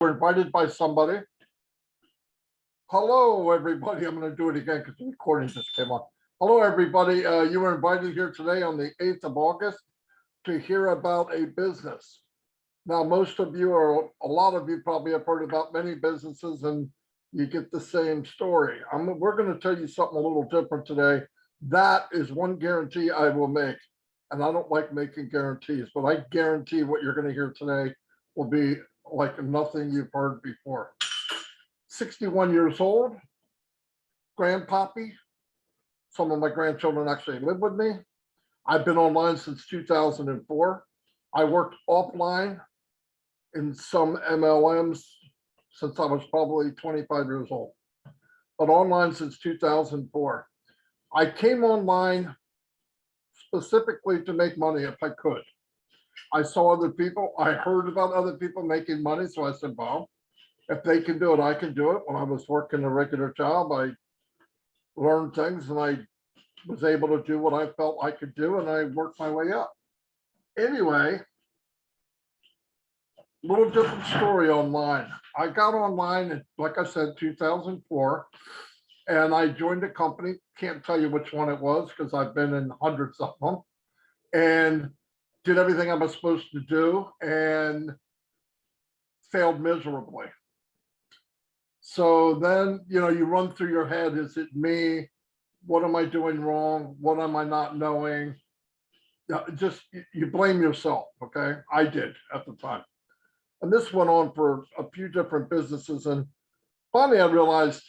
We're invited by somebody. Hello, everybody. I'm going to do it again because the recording just came on. Hello, everybody. You were invited here today on the 8th of August to hear about a business. Now, most of you, or a lot of you, probably have heard about many businesses, and you get the same story. We're going to tell you something a little different today. That is one guarantee I will make. And I don't like making guarantees, but I guarantee what you're going to hear today will be like nothing you've heard before. 61 years old, grandpappy. Some of my grandchildren actually live with me. I've been online since 2004. I worked offline in some MLMs since I was probably 25 years old, but online since 2004. I came online specifically to make money if I could. I saw other people, I heard about other people making money, so I said, well, if they can do it, I can do it. When I was working a regular job, I learned things and I was able to do what I felt I could do, and I worked my way up. Anyway, little different story online. I got online, like I said, 2004, and I joined a company. Can't tell you which one it was because I've been in hundreds of them, and did everything I was supposed to do and failed miserably. So then, you run through your head, is it me? What am I doing wrong? What am I not knowing? Just, you blame yourself, okay? I did at the time. And this went on for a few different businesses. And finally, I realized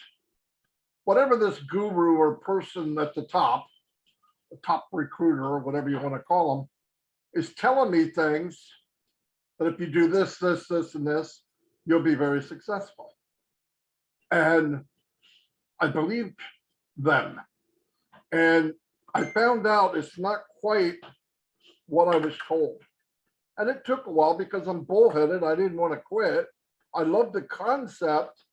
whatever this guru or person at the top recruiter or whatever you want to call them, is telling me things that if you do this, this, this, and this, you'll be very successful. And I believed them. And I found out it's not quite what I was told. And it took a while because I'm bullheaded. I didn't want to quit. I loved the concept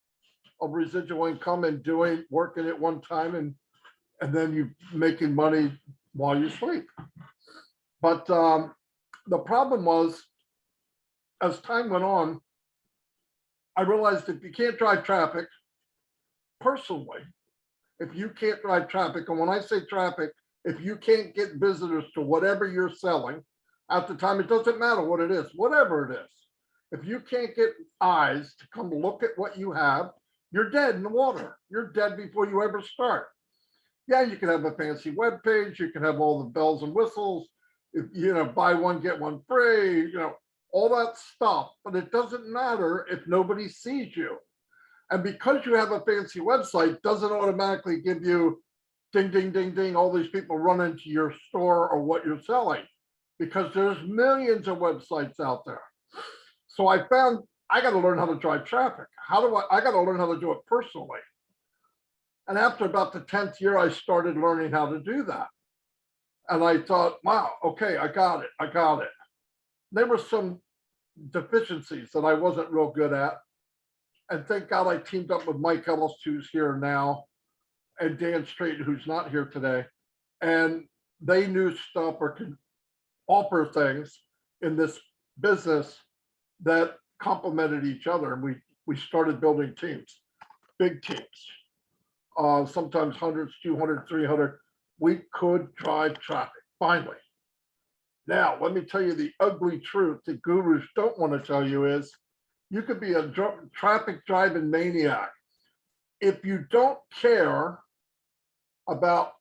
of residual income and working at one time and then you making money while you sleep. But the problem was, as time went on, I realized if you can't drive traffic personally, if you can't drive traffic, and when I say traffic, if you can't get visitors to whatever you're selling, at the time, it doesn't matter what it is, whatever it is. If you can't get eyes to come look at what you have, you're dead in the water. You're dead before you ever start. Yeah, you can have a fancy web page. You can have all the bells and whistles. If buy one, get one free, all that stuff. But it doesn't matter if nobody sees you. And because you have a fancy website, doesn't automatically give you ding, ding, ding, ding, all these people run into your store or what you're selling, because there's millions of websites out there. So I found I got to learn how to drive traffic. I got to learn how to do it personally. And after about the 10th year, I started learning how to do that. And I thought, wow, okay, I got it. There were some deficiencies that I wasn't real good at. And thank God I teamed up with Mike Ellis, who's here now, and Dan Straight, who's not here today. And they knew stuff or could offer things in this business that complemented each other. And we started building teams, big teams, sometimes hundreds, 200, 300. We could drive traffic, finally. Now, let me tell you the ugly truth that gurus don't want to tell you is you could be a traffic driving maniac. If you don't care about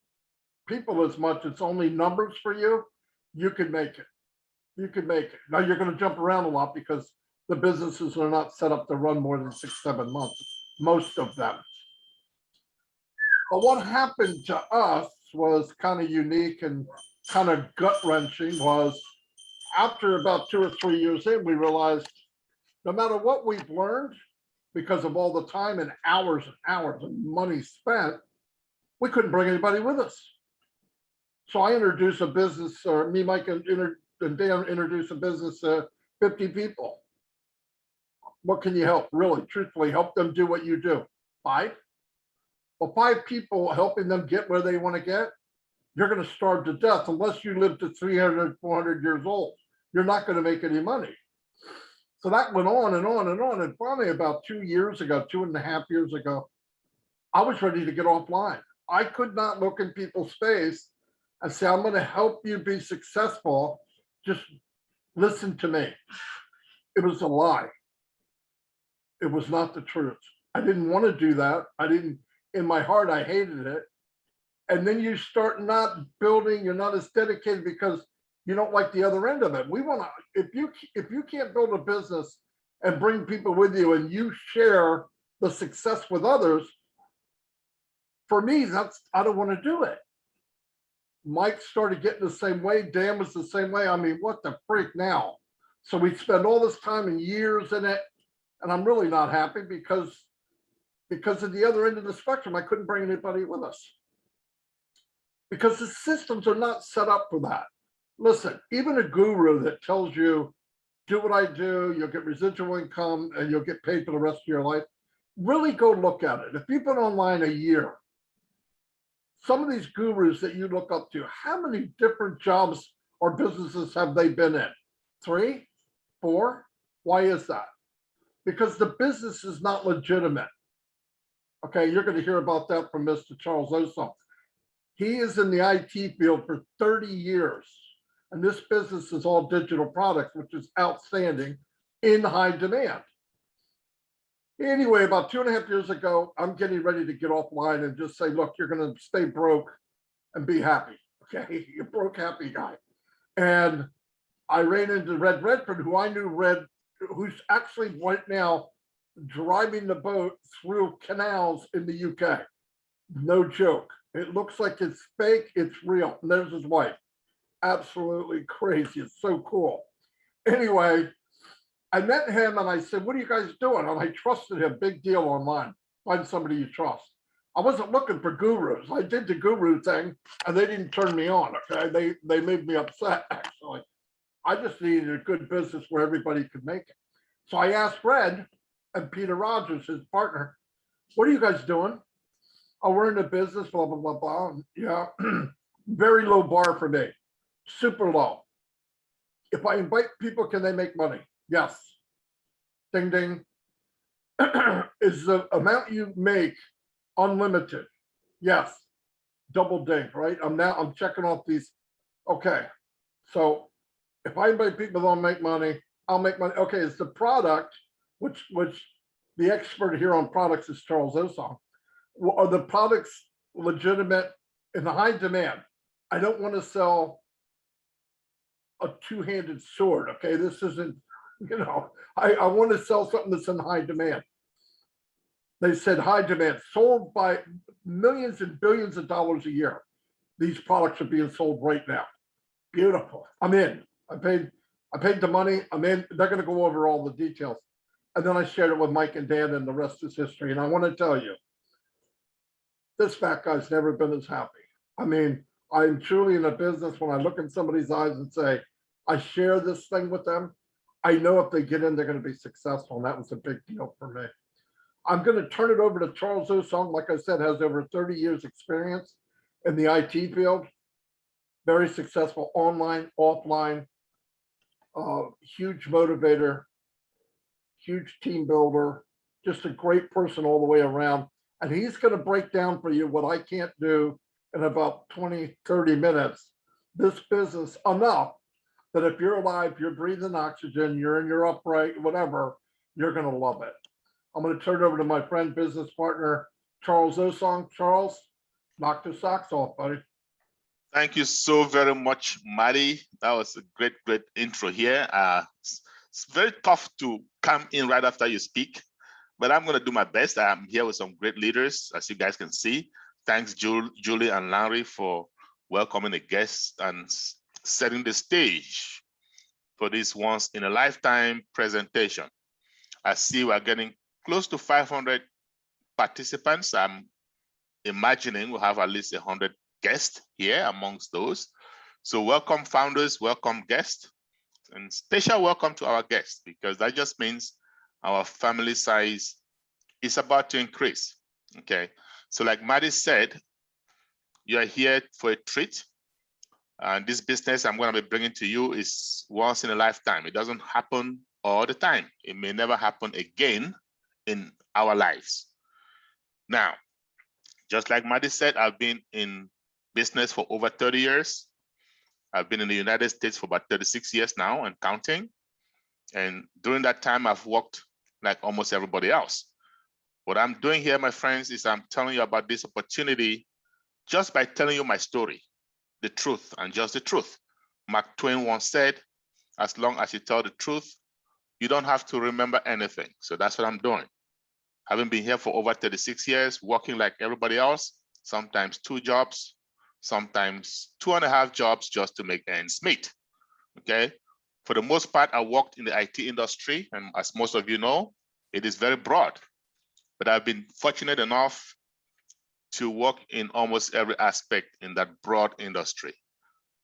people as much, it's only numbers for you, you can make it. You can make it. Now you're going to jump around a lot because the businesses are not set up to run more than 6-7 months, most of them. But what happened to us was kind of unique and kind of gut-wrenching. Was after about 2 or 3 years in, we realized no matter what we've learned, because of all the time and hours and money spent, we couldn't bring anybody with us. So I introduced a business, or me, Mike, and Dan introduced a business to 50 people. What can you help? Really, truthfully, help them do what you do. 5? Well, 5 people helping them get where they want to get, you're going to starve to death unless you live to 300, 400 years old. You're not going to make any money. So that went on and on and on. And finally, about 2 years ago, 2.5 years ago, I was ready to get offline. I could not look in people's face and say, I'm going to help you be successful. Just listen to me. It was a lie. It was not the truth. I didn't want to do that. In my heart, I hated it. And then you start not building, you're not as dedicated because you don't like the other end of it. We want to, if you can't build a business and bring people with you and you share the success with others, for me, I don't want to do it. Mike started getting the same way. Dan was the same way. I mean, what the freak now? So we spend all this time and years in it, and I'm really not happy because at the other end of the spectrum, I couldn't bring anybody with us because the systems are not set up for that. Listen, even a guru that tells you, do what I do, you'll get residual income and you'll get paid for the rest of your life, really go look at it. If you've been online a year, some of these gurus that you look up to, how many different jobs or businesses have they been in? 3, 4? Why is that? Because the business is not legitimate. Okay, you're going to hear about that from Mr. Charles Osong. He is in the IT field for 30 years, and this business is all digital products, which is outstanding, in high demand. Anyway, about 2.5 years ago, I'm getting ready to get offline and just say, look, you're going to stay broke and be happy. Okay, you're broke, happy guy. And I ran into Red Redford, who I knew who's actually right now driving the boat through canals in the UK. No joke. It looks like it's fake, it's real. And there's his wife. Absolutely crazy. It's so cool. Anyway, I met him and I said, what are you guys doing? And I trusted him, big deal online. Find somebody you trust. I wasn't looking for gurus. I did the guru thing and they didn't turn me on, okay? They made me upset, actually. I just needed a good business where everybody could make it. So I asked Fred and Peter Rogers, his partner, what are you guys doing? Oh, we're in the business, blah, blah, blah, blah. Yeah, very low bar for me, super low. If I invite people, can they make money? Yes. Ding, ding. Is the amount you make unlimited? Yes. Double ding, right? I'm checking off these. Okay. So if I invite people don't make money, I'll make money. Okay, it's the product, which the expert here on products is Charles Osong. Are the products legitimate in high demand? I don't want to sell a two-handed sword. Okay, this isn't, I want to sell something that's in high demand. They said high demand, sold by millions and billions of dollars a year. These products are being sold right now. Beautiful. I'm in. I paid the money. I'm in. They're going to go over all the details. And then I shared it with Mike and Dan, and the rest is history. And I want to tell you, this fat guy's never been as happy. I mean, I'm truly in a business when I look in somebody's eyes and say, I share this thing with them. I know if they get in, they're going to be successful. And that was a big deal for me. I'm going to turn it over to Charles Osong. Like I said, has over 30 years experience in the IT field. Very successful online, offline, huge motivator, huge team builder, just a great person all the way around. And he's going to break down for you what I can't do in about 20, 30 minutes, this business enough that if you're alive, you're breathing oxygen, you're in your upright, whatever, you're going to love it. I'm going to turn it over to my friend, business partner, Charles Osong. Charles, knock the socks off, buddy. Thank you so very much, Matty. That was a great, great intro here. It's very tough to come in right after you speak, but I'm going to do my best. I'm here with some great leaders, as you guys can see. Thanks, Julie and Larry, for welcoming the guests and setting the stage for this once-in-a-lifetime presentation. I see we're getting close to 500 participants. I'm imagining we'll have at least 100 guests here amongst those. So welcome founders, welcome guests, and special welcome to our guests, because that just means our family size is about to increase. Okay, so like Maddie said, you are here for a treat. And this business I'm going to be bringing to you is once in a lifetime. It doesn't happen all the time. It may never happen again in our lives. Now, just like Maddie said, I've been in business for over 30 years. I've been in the United States for about 36 years now and counting. And during that time, I've worked like almost everybody else. What I'm doing here, my friends, is I'm telling you about this opportunity just by telling you my story, the truth, and just the truth. Mark Twain once said, as long as you tell the truth, you don't have to remember anything. So that's what I'm doing. Having been here for over 36 years, working like everybody else, sometimes 2 jobs, sometimes 2.5 jobs just to make ends meet, okay? For the most part, I worked in the IT industry, and as most of you know, it is very broad. But I've been fortunate enough to work in almost every aspect in that broad industry.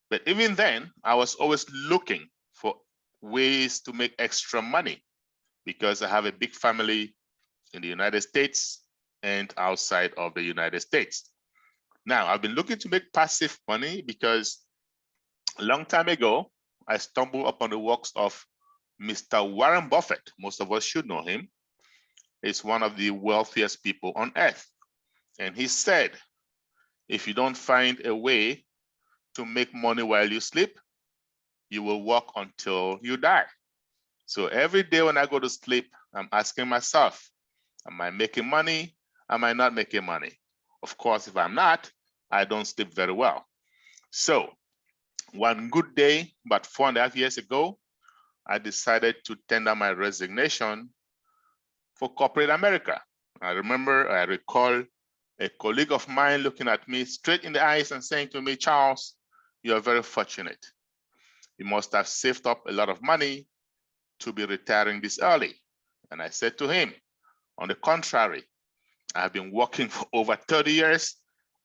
But even then, I was always looking for ways to make extra money because I have a big family in the United States and outside of the United States. Now, I've been looking to make passive money because a long time ago, I stumbled upon the works of Mr. Warren Buffett. Most of us should know him. He's one of the wealthiest people on earth. And he said, if you don't find a way to make money while you sleep, you will work until you die. So every day when I go to sleep, I'm asking myself, am I making money? Am I not making money? Of course, if I'm not, I don't sleep very well. So one good day, about 4.5 years ago, I decided to tender my resignation for corporate America. I recall a colleague of mine looking at me straight in the eyes and saying to me, Charles, you are very fortunate. You must have saved up a lot of money to be retiring this early. And I said to him, on the contrary, I have been working for over 30 years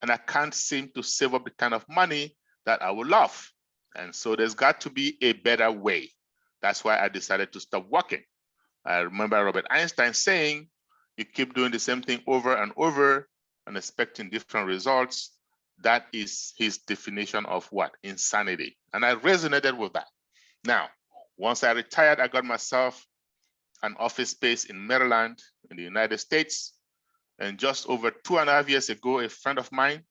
and I can't seem to save up the kind of money that I would love. And so there's got to be a better way. That's why I decided to stop working. I remember Robert Einstein saying, you keep doing the same thing over and over and expecting different results. That is his definition of what? Insanity. And I resonated with that. Now, once I retired, I got myself an office space in Maryland in the United States. And just over 2.5 years ago, a friend of mine,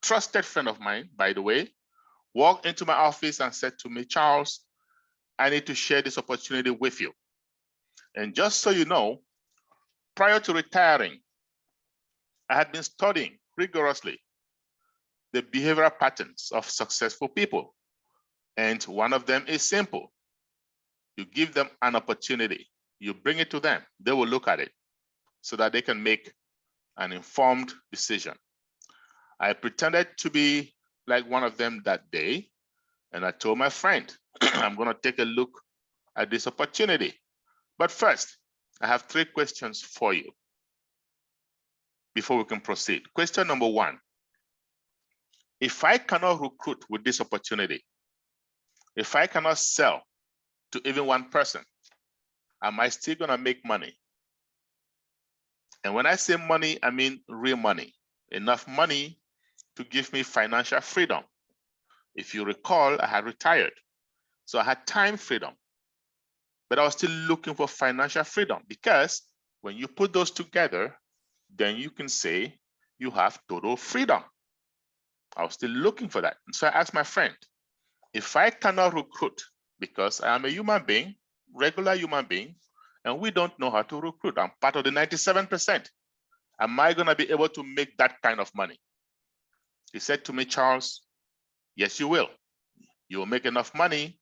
trusted friend of mine, by the way, walked into my office and said to me, Charles, I need to share this opportunity with you. And just so you know, prior to retiring, I had been studying rigorously the behavioral patterns of successful people. And one of them is simple. You give them an opportunity, you bring it to them, they will look at it so that they can make an informed decision. I pretended to be like one of them that day, and I told my friend, I'm going to take a look at this opportunity. But first, I have 3 questions for you before we can proceed. Question number 1, if I cannot recruit with this opportunity, if I cannot sell to even one person, am I still going to make money? And when I say money, I mean real money, enough money to give me financial freedom. If you recall, I had retired, so I had time freedom, but I was still looking for financial freedom because when you put those together, then you can say you have total freedom. I was still looking for that. And so I asked my friend, if I cannot recruit because I am a human being, regular human being, and we don't know how to recruit, I'm part of the 97%, am I going to be able to make that kind of money? He said to me, Charles, yes, you will. You will make enough money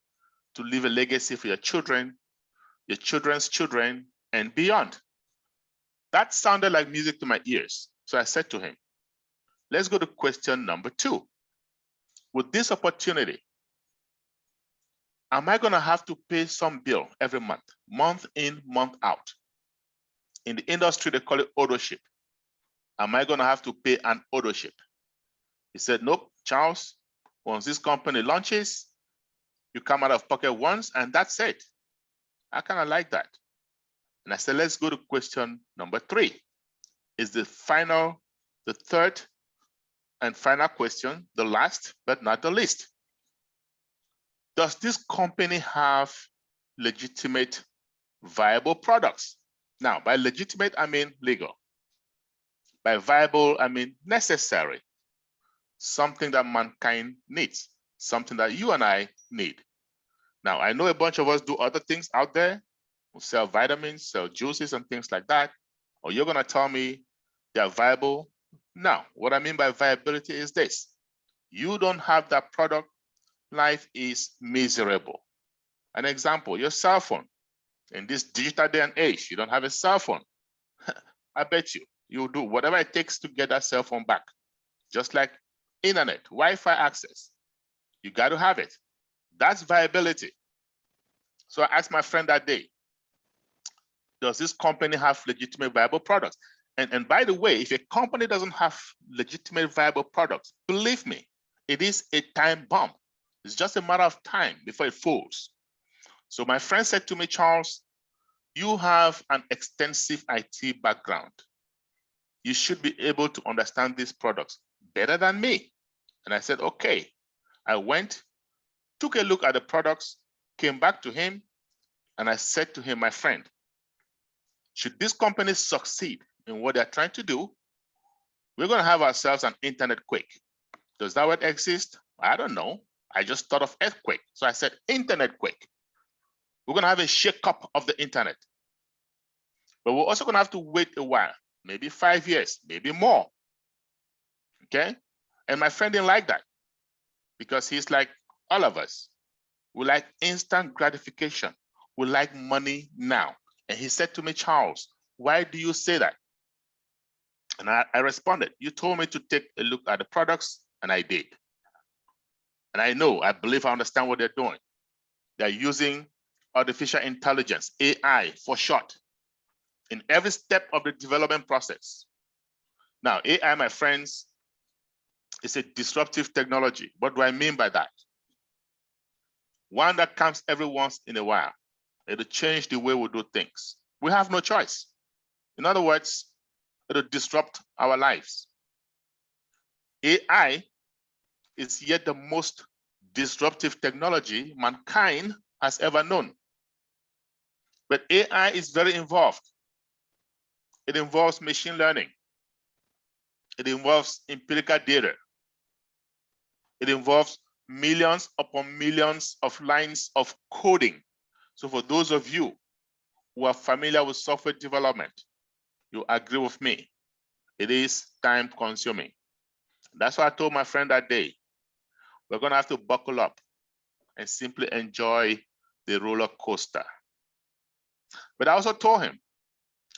to leave a legacy for your children, your children's children, and beyond. That sounded like music to my ears. So I said to him, let's go to question number 2. With this opportunity, am I going to have to pay some bill every month, month in, month out? In the industry, they call it ownership. Am I going to have to pay an ownership? He said, nope, Charles, once this company launches, you come out of pocket once and that's it. I kind of like that. And I said, let's go to question number 3. Is the third and final question, the last but not the least. Does this company have legitimate viable products. Now, by legitimate, I mean legal. By viable, I mean necessary. Something that mankind needs, something that you and I need. Now, I know a bunch of us do other things out there. We sell vitamins, sell juices and things like that. Or you're gonna tell me they're viable? No, what I mean by viability is this. You don't have that product, life is miserable. An example, your cell phone. In this digital day and age, you don't have a cell phone. I bet you'll do whatever it takes to get that cell phone back. Just like internet, Wi-Fi access. You got to have it. That's viability. So I asked my friend that day, does this company have legitimate viable products? And by the way, if a company doesn't have legitimate viable products, believe me, it is a time bomb. It's just a matter of time before it falls. So my friend said to me, Charles, you have an extensive IT background. You should be able to understand these products better than me. And I said, okay. I went, took a look at the products, came back to him, and I said to him, my friend, should this company succeed in what they're trying to do, we're going to have ourselves an internet quake. Does that word exist? I don't know. I just thought of earthquake. So I said internet quake. We're going to have a shake-up of the internet. But we're also going to have to wait a while, maybe 5 years, maybe more. Okay? And my friend didn't like that because he's like all of us. We like instant gratification. We like money now. And he said to me, Charles, why do you say that? And I responded, you told me to take a look at the products, and I did. And I believe I understand what they're doing. They're using artificial intelligence, AI for short, in every step of the development process. Now, AI, my friends, is a disruptive technology. What do I mean by that? One that comes every once in a while. It'll change the way we do things. We have no choice. In other words, it'll disrupt our lives. AI is yet the most disruptive technology mankind has ever known. But AI is very involved. It involves machine learning. It involves empirical data. It involves millions upon millions of lines of coding. So for those of you who are familiar with software development, you agree with me. It is time consuming. That's why I told my friend that day, we're gonna have to buckle up and simply enjoy the roller coaster. But I also told him,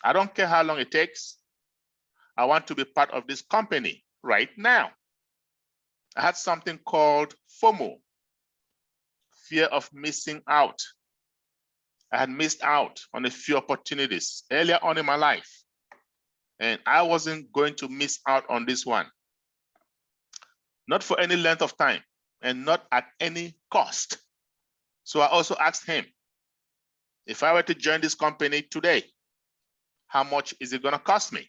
I don't care how long it takes. I want to be part of this company right now. I had something called FOMO, fear of missing out. I had missed out on a few opportunities earlier on in my life, and I wasn't going to miss out on this one. Not for any length of time and not at any cost. So I also asked him, if I were to join this company today, how much is it gonna cost me?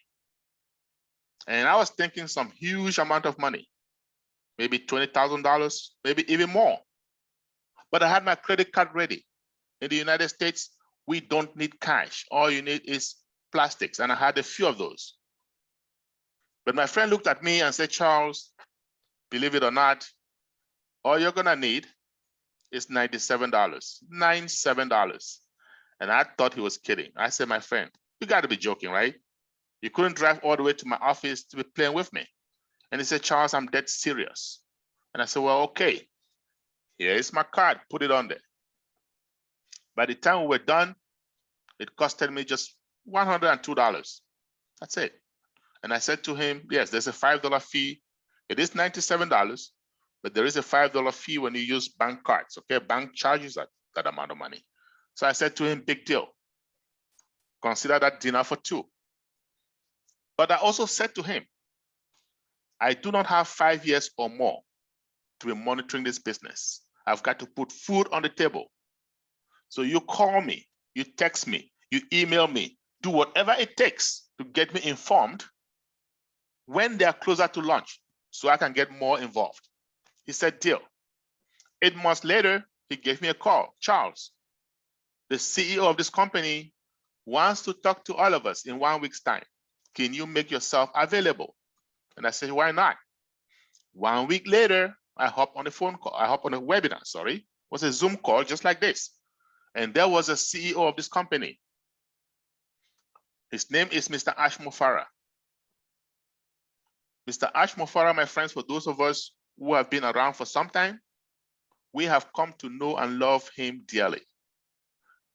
And I was thinking some huge amount of money, maybe $20,000, maybe even more. But I had my credit card ready. In the United States, we don't need cash. All you need is plastics, and I had a few of those. But my friend looked at me and said, Charles, believe it or not, all you're gonna need is $97, $97. And I thought he was kidding. I said, my friend, you gotta be joking, right? You couldn't drive all the way to my office to be playing with me. And he said, Charles, I'm dead serious. And I said, well, okay, here is my card, put it on there. By the time we were done, it costed me just $102. That's it. And I said to him, yes, there's a $5 fee. It is $97, but there is a $5 fee when you use bank cards, okay? Bank charges that amount of money. So I said to him, big deal. Consider that dinner for two. But I also said to him, I do not have 5 years or more to be monitoring this business. I've got to put food on the table. So you call me, you text me, you email me, do whatever it takes to get me informed when they are closer to launch so I can get more involved. He said, deal. 8 months later, he gave me a call. Charles, the CEO of this company wants to talk to all of us in 1 week's time. Can you make yourself available? And I said, why not? 1 week later, I hop on a phone call. I hop on a webinar, sorry. It was a Zoom call just like this. And there was a CEO of this company. His name is Mr. Ash Mufara. Mr. Ash Mufara, my friends, for those of us who have been around for some time, we have come to know and love him dearly.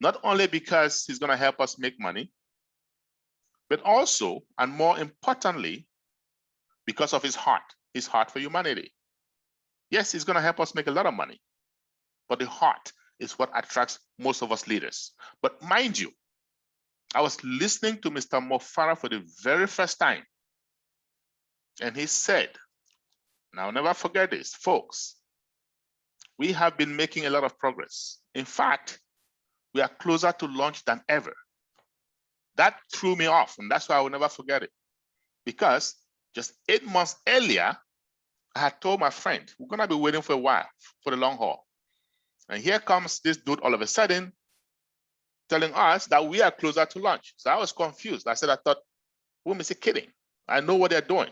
Not only because he's going to help us make money, but also, and more importantly, because of his heart for humanity. Yes, he's going to help us make a lot of money, but the heart is what attracts most of us leaders. But mind you, I was listening to Mr. Mufara for the very first time, and he said, and I'll never forget this, folks, we have been making a lot of progress. In fact, we are closer to launch than ever. That threw me off, and that's why I will never forget it. Because just 8 months earlier, I had told my friend, we're gonna be waiting for a while for the long haul. And here comes this dude all of a sudden telling us that we are closer to launch. So I was confused. I thought, who is he kidding? I know what they're doing.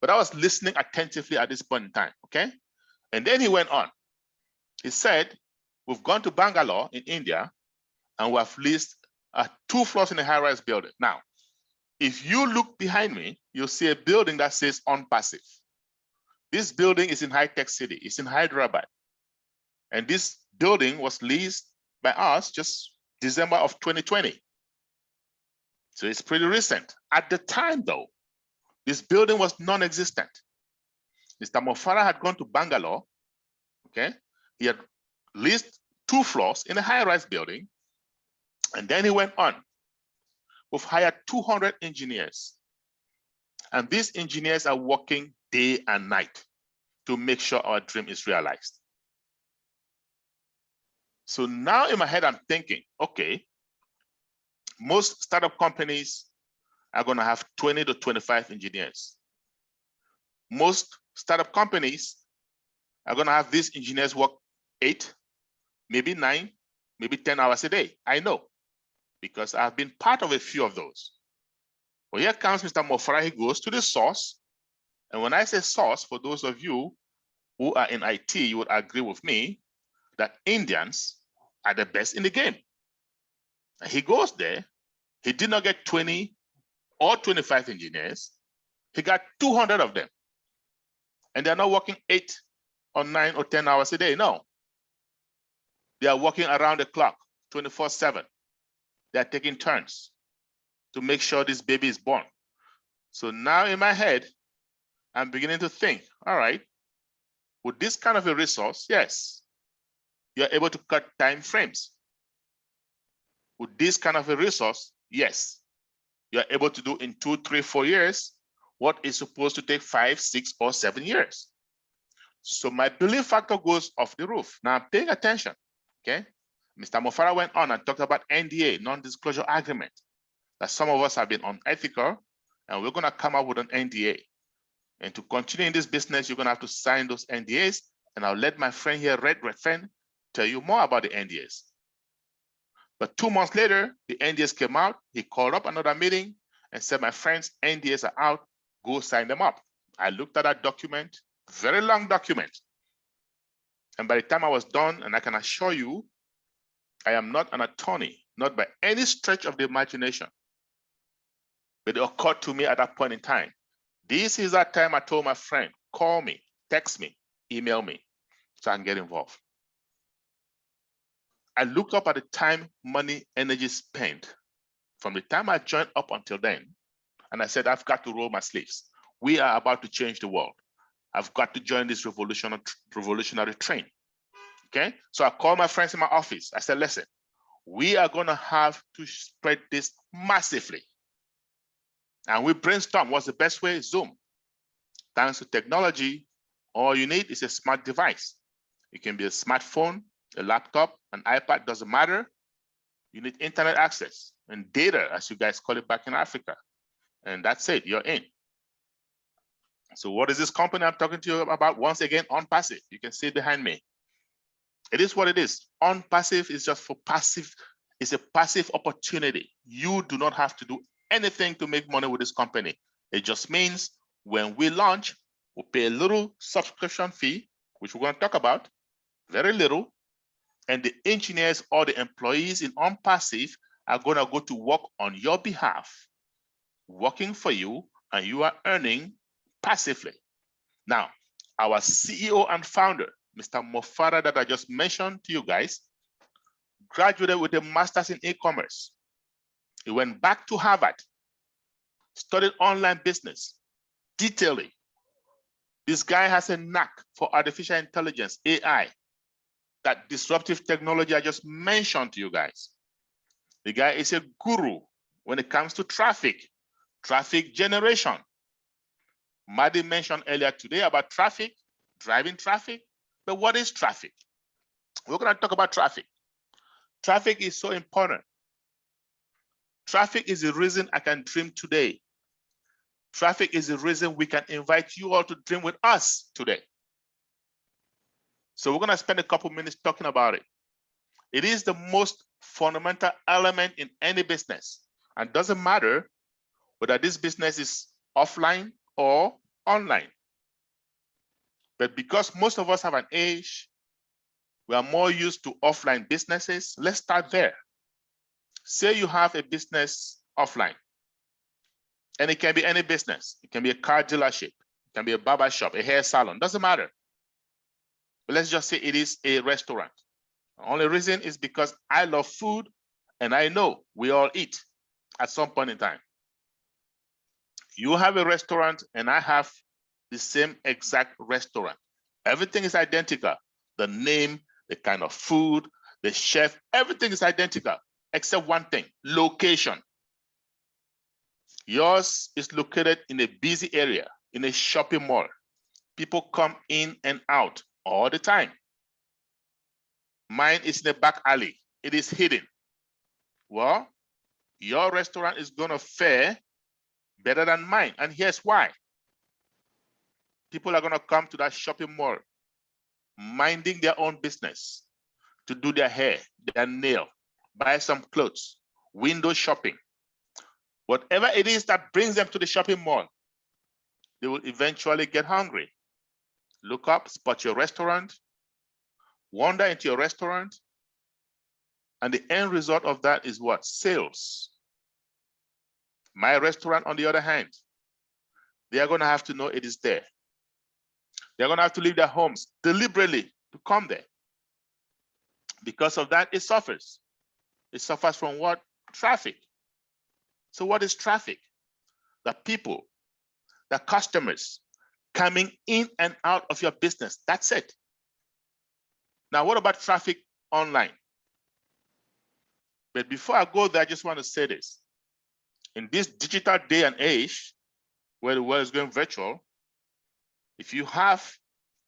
But I was listening attentively at this point in time, okay? And then he went on. He said, we've gone to Bangalore in India, and we have leased 2 floors in a high-rise building. Now, if you look behind me, you'll see a building that says ONPASSIVE. This building is in high-tech city. It's in Hyderabad. And this building was leased by us just December of 2020. So it's pretty recent. At the time, though, this building was non-existent. Mr. Mufara had gone to Bangalore, okay? He had leased 2 floors in a high-rise building, and then he went on. We've hired 200 engineers, and these engineers are working day and night to make sure our dream is realized. So now in my head, I'm thinking, okay, most startup companies are going to have 20 to 25 engineers. Most startup companies are going to have these engineers work 8, maybe 9, maybe 10 hours a day. I know, because I've been part of a few of those. Well, here comes Mr. Mufara. He goes to the source. And when I say source, for those of you who are in IT, you would agree with me that Indians are the best in the game. And he goes there. He did not get 20 or 25 engineers. He got 200 of them. And they're not working 8 or 9 or 10 hours a day. No. They are working around the clock, 24/7. They're taking turns to make sure this baby is born. So now in my head, I'm beginning to think, all right, with this kind of a resource, yes, you're able to cut time frames. With this kind of a resource, yes, you're able to do in 2, 3, 4 years what is supposed to take 5, 6, or 7 years. So my belief factor goes off the roof. Now I'm paying attention, okay? Mr. Mufara went on and talked about NDA, non-disclosure agreement, that some of us have been unethical, and we're gonna come up with an NDA. And to continue in this business, you're gonna have to sign those NDAs, and I'll let my friend here, Red Redfern, tell you more about the NDAs. But 2 months later, the NDAs came out. He called up another meeting and said, my friends, NDAs are out, go sign them up. I looked at that document, very long document. And by the time I was done, and I can assure you, I am not an attorney, not by any stretch of the imagination. But it occurred to me at that point in time. This is that time I told my friend, call me, text me, email me, so I can get involved. I looked up at the time, money, energy spent from the time I joined up until then. And I said, I've got to roll my sleeves. We are about to change the world. I've got to join this revolutionary train. Okay. So I called my friends in my office. I said, listen, we are going to have to spread this massively. And we brainstorm what's the best way? Zoom. Thanks to technology, all you need is a smart device. It can be a smartphone, a laptop, an iPad, doesn't matter. You need internet access and data, as you guys call it back in Africa. And that's it, you're in. So what is this company I'm talking to you about? Once again, ONPASSIVE. You can see it behind me. It is what it is. Unpassive is just for passive. It's a passive opportunity. You do not have to do anything to make money with this company. It just means when we launch, we'll pay a little subscription fee, which we're going to talk about, very little. And the engineers or the employees in Unpassive are going to go to work on your behalf, working for you, and you are earning passively. Now, our CEO and founder, Mr. Mofara, that I just mentioned to you guys, graduated with a master's in e-commerce. He went back to Harvard, studied online business, detailing. This guy has a knack for artificial intelligence, AI, that disruptive technology I just mentioned to you guys. The guy is a guru when it comes to traffic generation. Maddie mentioned earlier today about traffic, driving traffic, but what is traffic? We're going to talk about traffic. Traffic is so important. Traffic is the reason I can dream today. Traffic is the reason we can invite you all to dream with us today. So we're going to spend a couple minutes talking about it. It is the most fundamental element in any business, and doesn't matter whether this business is offline or online. But because most of us have an age, we are more used to offline businesses. Let's start there. Say you have a business offline, and it can be any business. It can be a car dealership, it can be a barber shop, a hair salon, doesn't matter. But let's just say it is a restaurant. The only reason is because I love food, and I know we all eat at some point in time. You have a restaurant, and I have the same exact restaurant. Everything is identical. The name, the kind of food, the chef, everything is identical, except one thing: location. Yours is located in a busy area, in a shopping mall. People come in and out all the time. Mine is in the back alley. It is hidden. Well, your restaurant is going to fare better than mine. And here's why. People are going to come to that shopping mall, minding their own business, to do their hair, their nail, buy some clothes, window shopping. Whatever it is that brings them to the shopping mall, they will eventually get hungry. Look up, spot your restaurant, wander into your restaurant, and the end result of that is what? Sales. My restaurant, on the other hand, they are going to have to know it is there. They're going to have to leave their homes deliberately to come there. Because of that, it suffers. It suffers from what? Traffic. So what is traffic? The people, the customers coming in and out of your business. That's it. Now, what about traffic online? But before I go there, I just want to say this. In this digital day and age, where the world is going virtual, if you have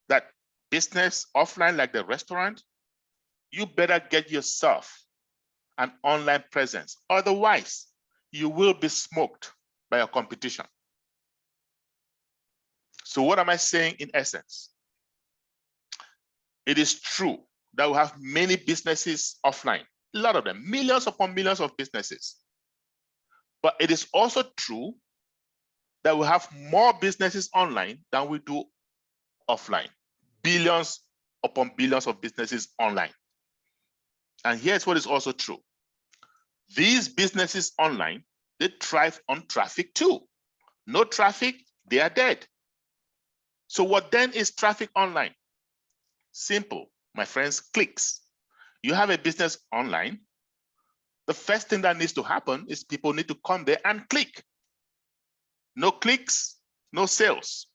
that business offline like the restaurant, you better get yourself an online presence. Otherwise, you will be smoked by your competition. So what am I saying in essence? It is true that we have many businesses offline, a lot of them, millions upon millions of businesses. But it is also true that we have more businesses online than we do offline. Billions upon billions of businesses online. And here's what is also true. These businesses online, they thrive on traffic too. No traffic, they are dead. So what then is traffic online? Simple, my friends, clicks. You have a business online. The first thing that needs to happen is people need to come there and click. No clicks, no sales.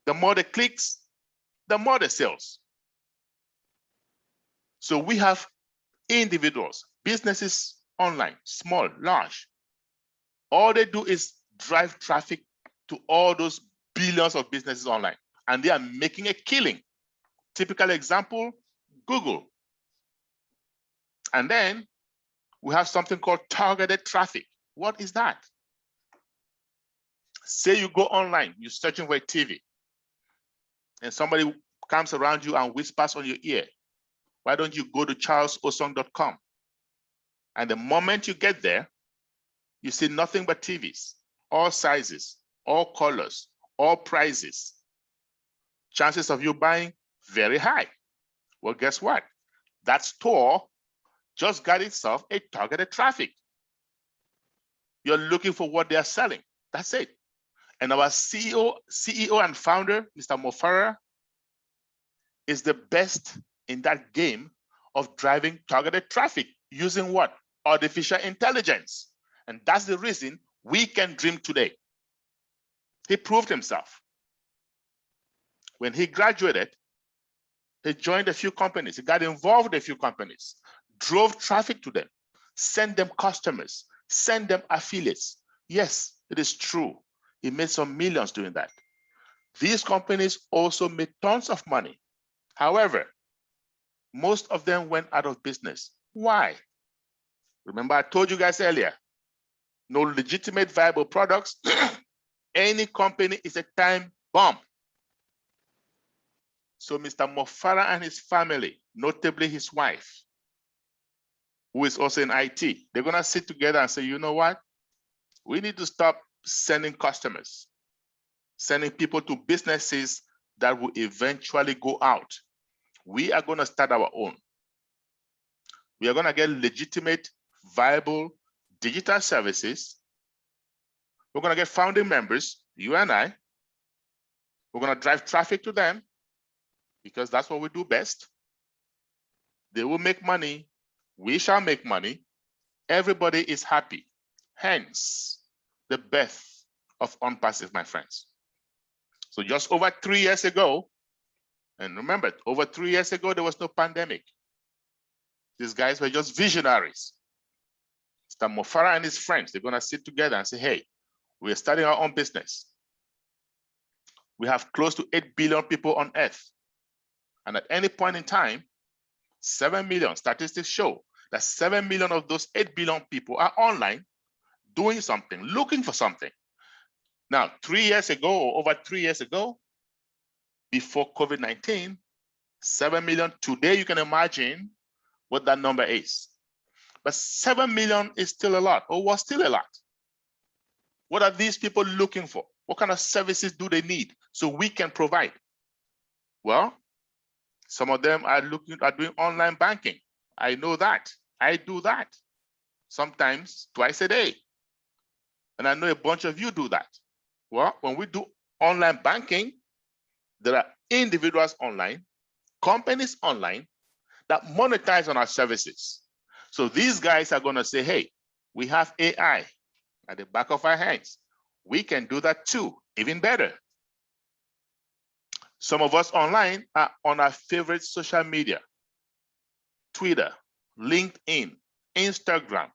The more the clicks, the more the sales. So we have individuals, businesses online, small, large. All they do is drive traffic to all those billions of businesses online, and they are making a killing. Typical example, Google. And then we have something called targeted traffic. What is that? Say you go online, you're searching for a TV, and somebody comes around you and whispers on your ear, why don't you go to charlesosong.com? And the moment you get there, you see nothing but TVs, all sizes, all colors, all prices. Chances of you buying, very high. Well, guess what? That store just got itself a targeted traffic. You're looking for what they're selling. That's it. And our CEO and founder, Mr. Mo Farah, is the best in that game of driving targeted traffic using what? Artificial intelligence. And that's the reason we can dream today. He proved himself. When he graduated, he joined a few companies. He got involved in a few companies, drove traffic to them, sent them customers, sent them affiliates. Yes, it is true. He made some millions doing that. These companies also made tons of money. However, most of them went out of business. Why? Remember, I told you guys earlier, no legitimate viable products. Any company is a time bomb. So Mr. Mo Farah and his family, notably his wife, who is also in IT, they're gonna sit together and say, you know what? We need to stop sending customers, sending people to businesses that will eventually go out. We are gonna start our own. We are gonna get legitimate, viable digital services. We're gonna get founding members, you and I. We're gonna drive traffic to them because that's what we do best. They will make money. We shall make money. Everybody is happy. Hence, the birth of ONPASSIVE, my friends. So just over 3 years ago, and remember, over 3 years ago, there was no pandemic. These guys were just visionaries. Mr. Mo Farah and his friends, they're gonna sit together and say, hey, we're starting our own business. We have close to 8 billion people on earth. And at any point in time, 7 million, statistics show that 7 million of those 8 billion people are online doing something, looking for something. Now, 3 years ago, or over 3 years ago, before COVID-19, 7 million, today you can imagine what that number is. But 7 million is still a lot, or was still a lot. What are these people looking for? What kind of services do they need so we can provide? Well, some of them are looking at doing online banking. I know that. I do that. Sometimes twice a day. And I know a bunch of you do that. Well, when we do online banking, there are individuals online, companies online that monetize on our services. So these guys are going to say, hey, we have AI at the back of our hands. We can do that too, even better. Some of us online are on our favorite social media: Twitter, LinkedIn, Instagram,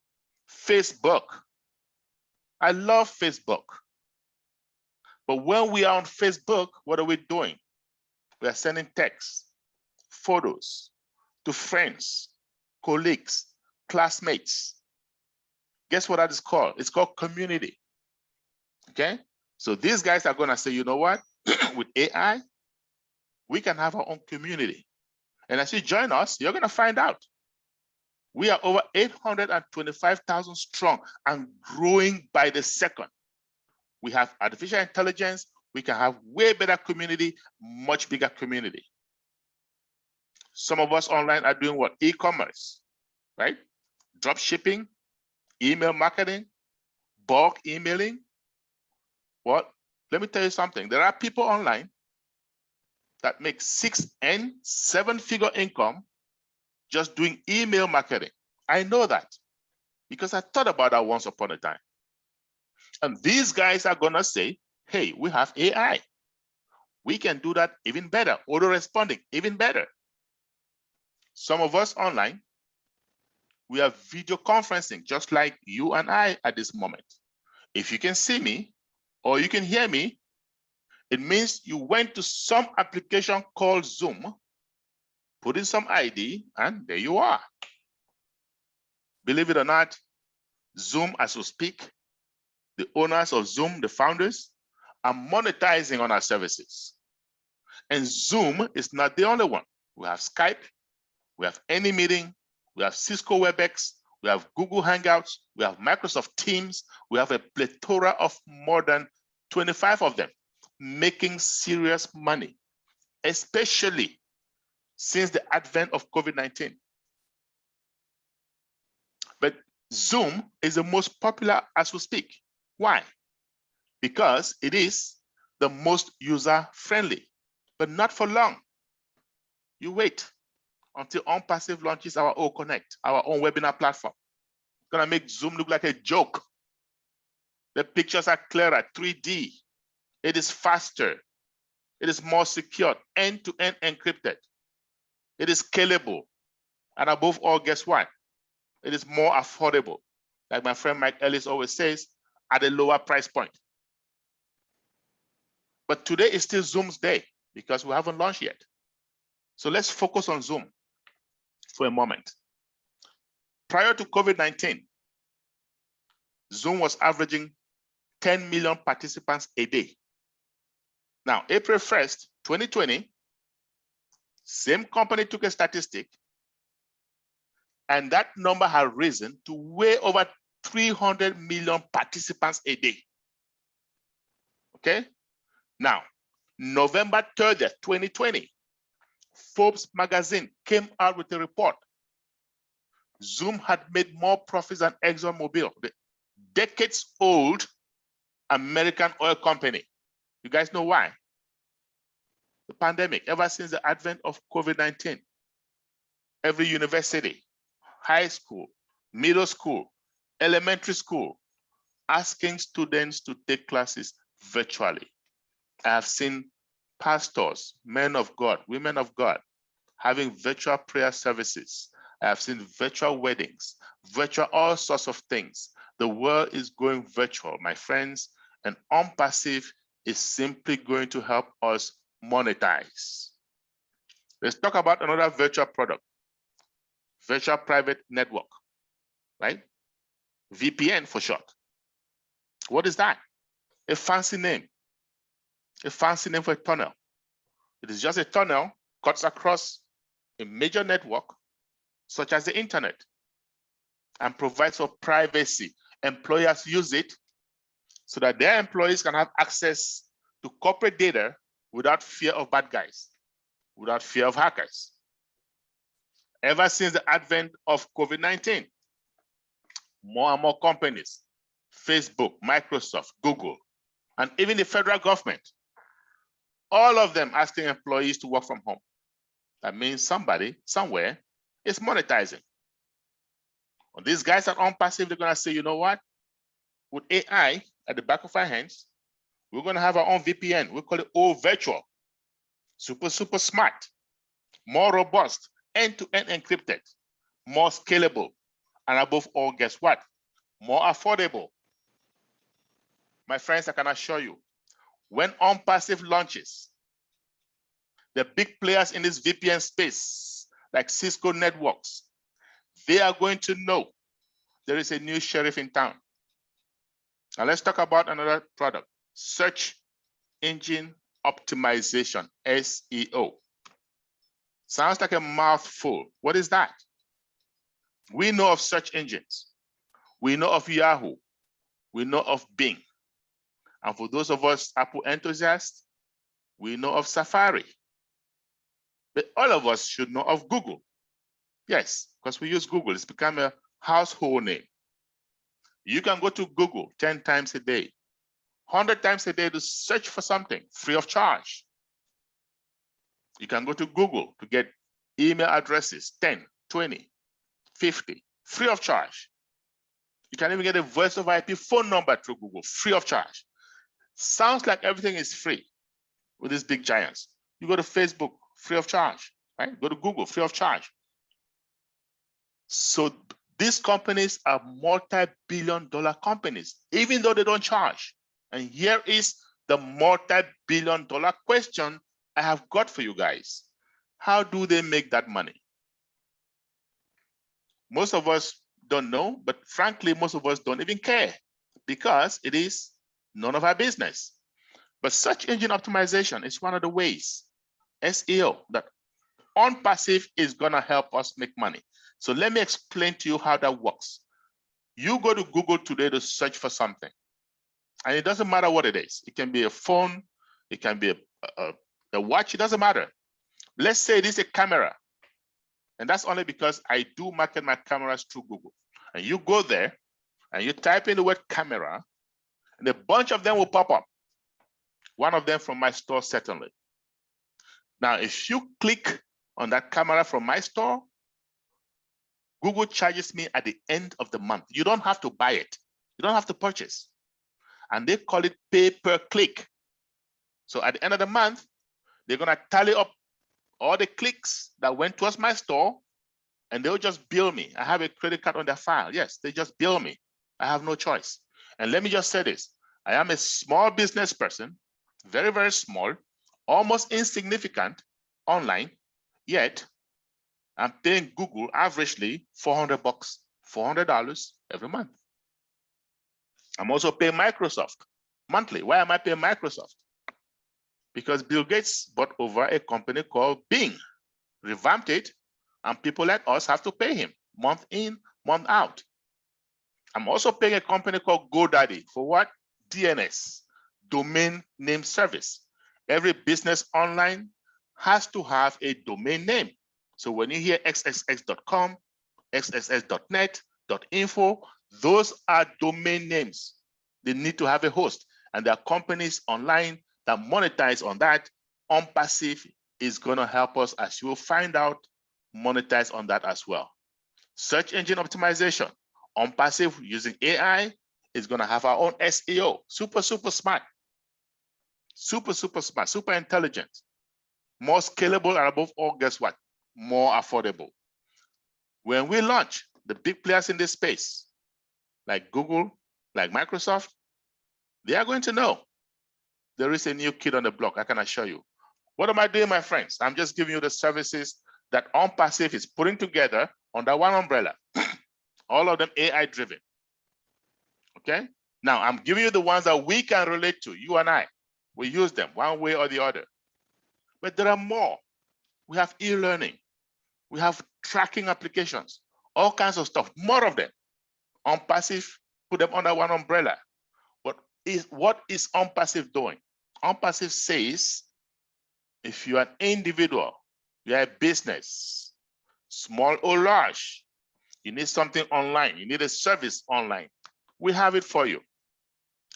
Facebook. I love Facebook. But when we are on Facebook, what are we doing? We are sending texts, photos to friends, colleagues, classmates. Guess what that is called? It's called community. Okay? So these guys are going to say, you know what? With AI, we can have our own community. And as you join us, you're going to find out. We are over 825,000 strong and growing by the second. We have artificial intelligence. We can have way better community, much bigger community. Some of us online are doing what? E-commerce, right? Drop shipping, email marketing, bulk emailing. Well, let me tell you something. There are people online that make 6 and 7-figure income just doing email marketing. I know that because I thought about that once upon a time. And these guys are gonna say, hey, we have AI. We can do that even better. Auto-responding, even better. Some of us online, we are video conferencing, just like you and I at this moment. If you can see me or you can hear me, it means you went to some application called Zoom, put in some ID, and there you are. Believe it or not, Zoom, as we speak, the owners of Zoom, the founders, are monetizing on our services. And Zoom is not the only one. We have Skype, we have AnyMeeting, we have Cisco WebEx, we have Google Hangouts, we have Microsoft Teams, we have a plethora of more than 25 of them making serious money, especially since the advent of COVID-19. But Zoom is the most popular as we speak. Why? Because it is the most user-friendly, but not for long. You wait until ONPASSIVE launches our O Connect, our own webinar platform. It's gonna make Zoom look like a joke. The pictures are clearer, 3D. It is faster. It is more secure, end-to-end encrypted. It is scalable. And above all, guess what? It is more affordable. Like my friend Mike Ellis always says, at a lower price point. But today is still Zoom's day because we haven't launched yet. So let's focus on Zoom for a moment. Prior to COVID-19, Zoom was averaging 10 million participants a day. Now, April 1st, 2020, same company took a statistic, and that number had risen to way over 300 million participants a day. Okay? Now, November 30th, 2020, Forbes magazine came out with a report. Zoom had made more profits than ExxonMobil, the decades-old American oil company. You guys know why? The pandemic, ever since the advent of COVID-19, every university, high school, middle school, elementary school, asking students to take classes virtually. I have seen pastors, men of God, women of God, having virtual prayer services. I have seen virtual weddings, virtual all sorts of things. The world is going virtual, my friends, and ONPASSIVE is simply going to help us monetize. Let's talk about another virtual product, virtual private network, right? VPN for short. What is that? A fancy name for a tunnel. It is just a tunnel cuts across a major network, such as the internet, and provides for privacy. Employers use it so that their employees can have access to corporate data without fear of bad guys, without fear of hackers. Ever since the advent of COVID-19, more and more companies, Facebook, Microsoft, Google, and even the federal government, all of them asking employees to work from home. That means somebody, somewhere, is monetizing. Well, these guys at ONPASSIVE, they're gonna say, you know what? With AI at the back of our hands, we're gonna have our own VPN. We call it O Virtual. Super, super smart, more robust, end-to-end encrypted, more scalable, and above all, guess what? More affordable. My friends, I can assure you, when ONPASSIVE launches, the big players in this VPN space, like Cisco Networks, they are going to know there is a new sheriff in town. Now let's talk about another product, search engine optimization, SEO. Sounds like a mouthful. What is that? We know of search engines. We know of Yahoo. We know of Bing. And for those of us Apple enthusiasts, we know of Safari. But all of us should know of Google. Yes, because we use Google. It's become a household name. You can go to Google 10 times a day, 100 times a day to search for something free of charge. You can go to Google to get email addresses, 10, 20, 50, free of charge. You can even get a voice over IP phone number through Google, free of charge. Sounds like everything is free with these big giants. You go to Facebook, free of charge, right? Go to Google, free of charge. So these companies are multi-billion-dollar companies, even though they don't charge. And here is the multi-billion-dollar question I have got for you guys. How do they make that money? Most of us don't know, but frankly, most of us don't even care because it is none of our business. But search engine optimization is one of the ways SEO, that ONPASSIVE is gonna help us make money. So let me explain to you how that works. You go to Google today to search for something, and it doesn't matter what it is. It can be a phone, it can be a watch, it doesn't matter. Let's say it is a camera, and that's only because I do market my cameras through Google. And you go there and you type in the word camera, and a bunch of them will pop up. One of them from my store, certainly. Now, if you click on that camera from my store, Google charges me at the end of the month. You don't have to buy it. You don't have to purchase. And they call it pay per click. So at the end of the month, they're gonna tally up all the clicks that went towards my store, and they'll just bill me. I have a credit card on their file. Yes, they just bill me. I have no choice. And let me just say this. I am a small business person, very, very small, almost insignificant online, yet I'm paying Google averagely $400, $400 every month. I'm also paying Microsoft monthly. Why am I paying Microsoft? Because Bill Gates bought over a company called Bing, revamped it, and people like us have to pay him month in, month out. I'm also paying a company called GoDaddy for what? DNS, domain name service. Every business online has to have a domain name. So when you hear xxx.com, xxx.net, .info, those are domain names. They need to have a host, and there are companies online that monetize on that. ONPASSIVE is going to help us, as you will find out, monetize on that as well. Search engine optimization. ONPASSIVE using AI is going to have our own SEO. Super, super smart. Super, super smart, super intelligent. More scalable, and above all, guess what? More affordable. When we launch, the big players in this space, like Google, like Microsoft, they are going to know there is a new kid on the block, I can assure you. What am I doing, my friends? I'm just giving you the services that ONPASSIVE is putting together under one umbrella. All of them AI driven. Okay? Now, I'm giving you the ones that we can relate to, you and I. We use them one way or the other. But there are more. We have e-learning. We have tracking applications, all kinds of stuff, more of them. ONPASSIVE, put them under one umbrella. But what is ONPASSIVE doing? ONPASSIVE says, if you're an individual, you're a business, small or large, you need something online, you need a service online, we have it for you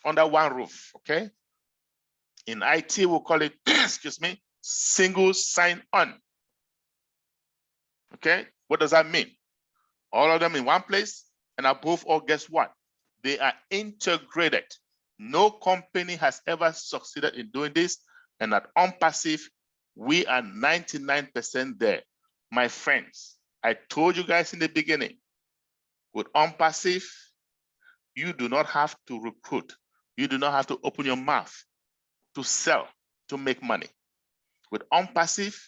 under one roof, okay? In IT, we'll call it, excuse me, single sign-on. Okay, what does that mean? All of them in one place, and above all, guess what? They are integrated. No company has ever succeeded in doing this, and at ONPASSIVE, we are 99% there. My friends, I told you guys in the beginning, with ONPASSIVE, you do not have to recruit. You do not have to open your mouth to sell, to make money. With ONPASSIVE,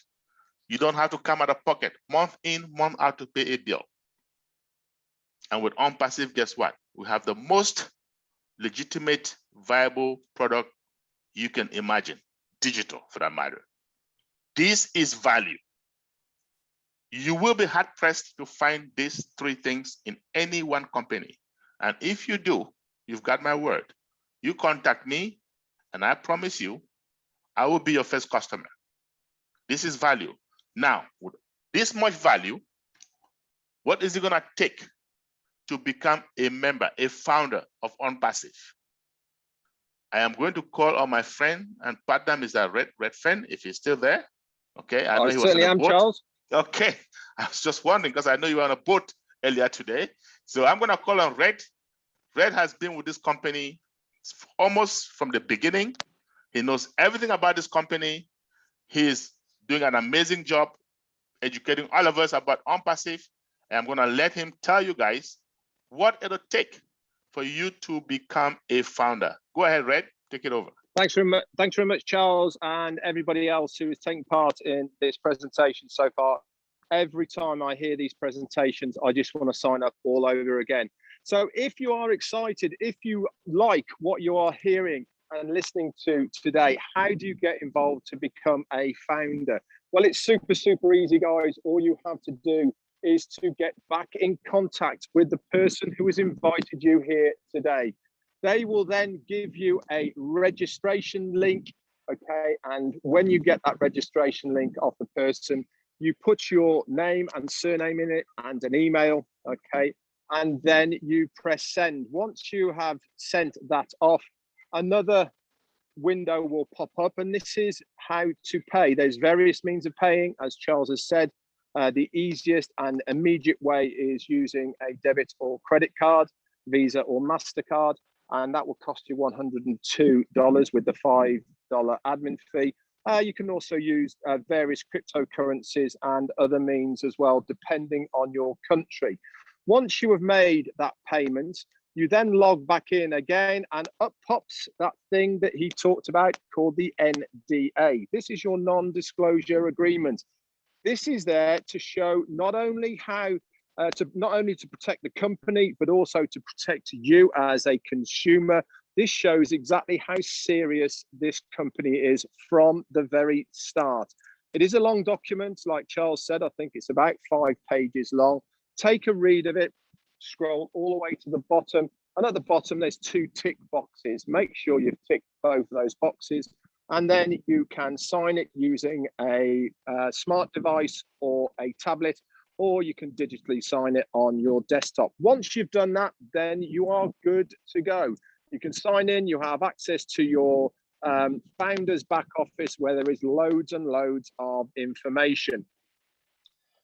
you don't have to come out of pocket month in, month out to pay a bill. And with ONPASSIVE, guess what? We have the most legitimate, viable product you can imagine, digital for that matter. This is value. You will be hard pressed to find these three things in any one company. And if you do, you've got my word. You contact me, and I promise you, I will be your first customer. This is value. Now, with this much value, what is it going to take to become a member, a founder of ONPASSIVE? I am going to call on my friend and partner, Mr. Redfern, if he's still there. Okay, I know he was on a boat. Charles. Okay, I was just wondering because I know you were on a boat earlier today. So I'm going to call on Red. Red has been with this company almost from the beginning. He knows everything about this company. He's doing an amazing job educating all of us about ONPASSIVE. And I'm going to let him tell you guys what it'll take for you to become a founder. Go ahead, Red, take it over. Thanks very much, Charles, and everybody else who is taking part in this presentation so far. Every time I hear these presentations, I just want to sign up all over again. So if you are excited, if you like what you are hearing, and listening to today, how do you get involved to become a founder? Well, it's super, super easy, guys. All you have to do is to get back in contact with the person who has invited you here today. They will then give you a registration link, okay? And when you get that registration link off the person, you put your name and surname in it and an email, okay? And then you press send. Once you have sent that off, another window will pop up, and this is how to pay. There's various means of paying, as Charles has said. The easiest and immediate way is using a debit or credit card, Visa or MasterCard, and that will cost you $102 with the $5 admin fee. You can also use various cryptocurrencies and other means as well, depending on your country. Once you have made that payment, you then log back in again, and up pops that thing that he talked about called the NDA. This is your non-disclosure agreement. This is there to show not only how to protect the company, but also to protect you as a consumer. This shows exactly how serious this company is from the very start. It is a long document, like Charles said. I think it's about 5 pages long. Take a read of it, scroll all the way to the bottom, and at the bottom there's 2 tick boxes. Make sure you've ticked both of those boxes, and then you can sign it using a smart device or a tablet, or you can digitally sign it on your desktop. Once you've done that, then you are good to go. You can sign in, you have access to your founder's back office, where there is loads and loads of information.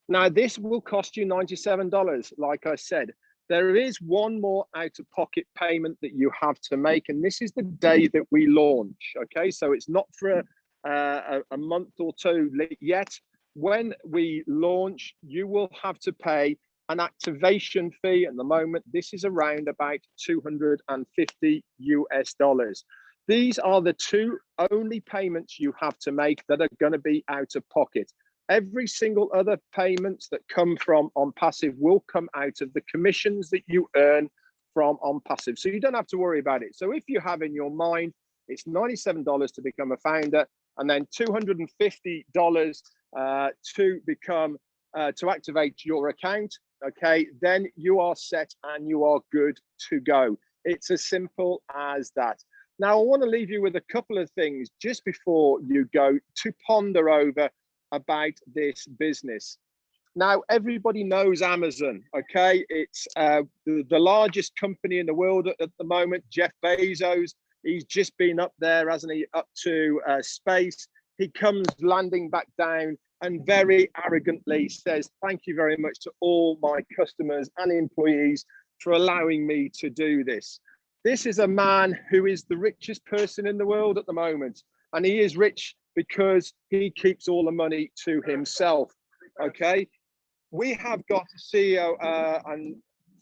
Now, this will cost you $97, like I said. There is one more out-of-pocket payment that you have to make, and this is the day that we launch, okay? So it's not for a month or 2 yet. When we launch, you will have to pay an activation fee. At the moment, this is around about $250 US. These are the 2 only payments you have to make that are going to be out of pocket. Every single other payments that come from ONPASSIVE will come out of the commissions that you earn from ONPASSIVE. So you don't have to worry about it. So if you have in your mind, it's $97 to become a founder, and then $250 to become to activate your account, okay, then you are set and you are good to go. It's as simple as that. Now, I want to leave you with a couple of things just before you go to ponder over about this business. Now, everybody knows Amazon, okay? It's the largest company in the world at the moment. Jeff Bezos, he's just been up there, hasn't he, up to space. He comes landing back down and very arrogantly says, thank you very much to all my customers and employees for allowing me to do this. This is a man who is the richest person in the world at the moment. And he is rich because he keeps all the money to himself, okay? We have got a CEO and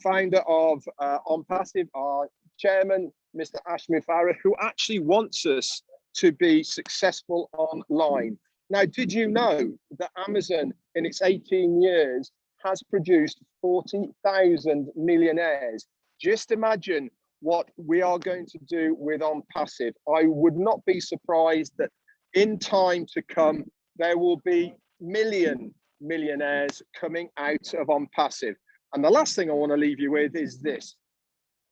founder of ONPASSIVE, our chairman, Mr. Ashmi Farah, who actually wants us to be successful online. Now, did you know that Amazon, in its 18 years, has produced 40,000 millionaires? Just imagine what we are going to do with ONPASSIVE. I would not be surprised that in time to come, there will be millionaires coming out of ONPASSIVE. And the last thing I want to leave you with is this.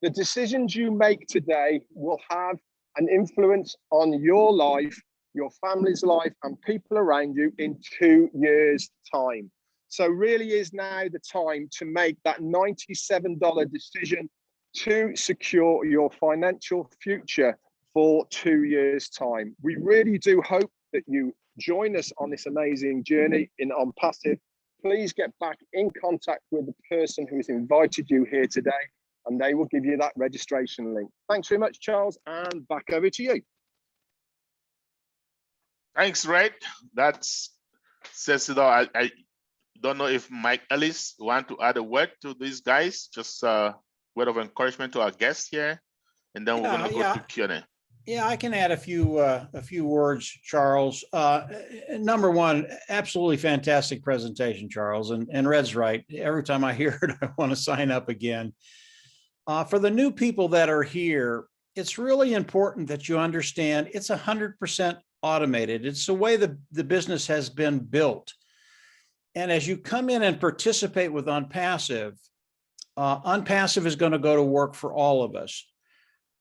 The decisions you make today will have an influence on your life, your family's life, and people around you in 2 years' time. So really is now the time to make that $97 decision to secure your financial future for 2 years' time. We really do hope that you join us on this amazing journey in ONPASSIVE. Please get back in contact with the person who has invited you here today, and they will give you that registration link. Thanks very much, Charles, and back over to you. Thanks, Red. That says it all. I don't know if Mike Ellis want to add a word to these guys, just a word of encouragement to our guests here, and then we're going to go to Q&A. Yeah, I can add a few words, Charles. Number one, absolutely fantastic presentation, Charles, and Red's right. Every time I hear it, I want to sign up again. For the new people that are here, it's really important that you understand it's 100% automated. It's the way the business has been built. And as you come in and participate with ONPASSIVE, ONPASSIVE is going to go to work for all of us.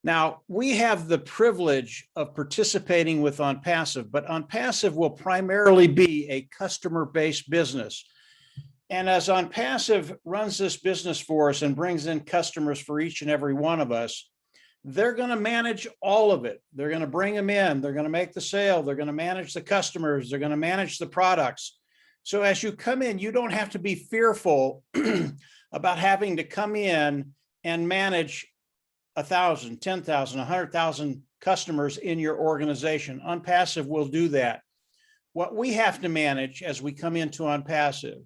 Now, we have the privilege of participating with ONPASSIVE, but ONPASSIVE will primarily be a customer-based business. And as ONPASSIVE runs this business for us and brings in customers for each and every one of us, they're going to manage all of it. They're going to bring them in. They're going to make the sale. They're going to manage the customers. They're going to manage the products. So as you come in, you don't have to be fearful about having to come in and manage 1,000, 10,000, 100,000 customers in your organization. ONPASSIVE will do that. What we have to manage as we come into ONPASSIVE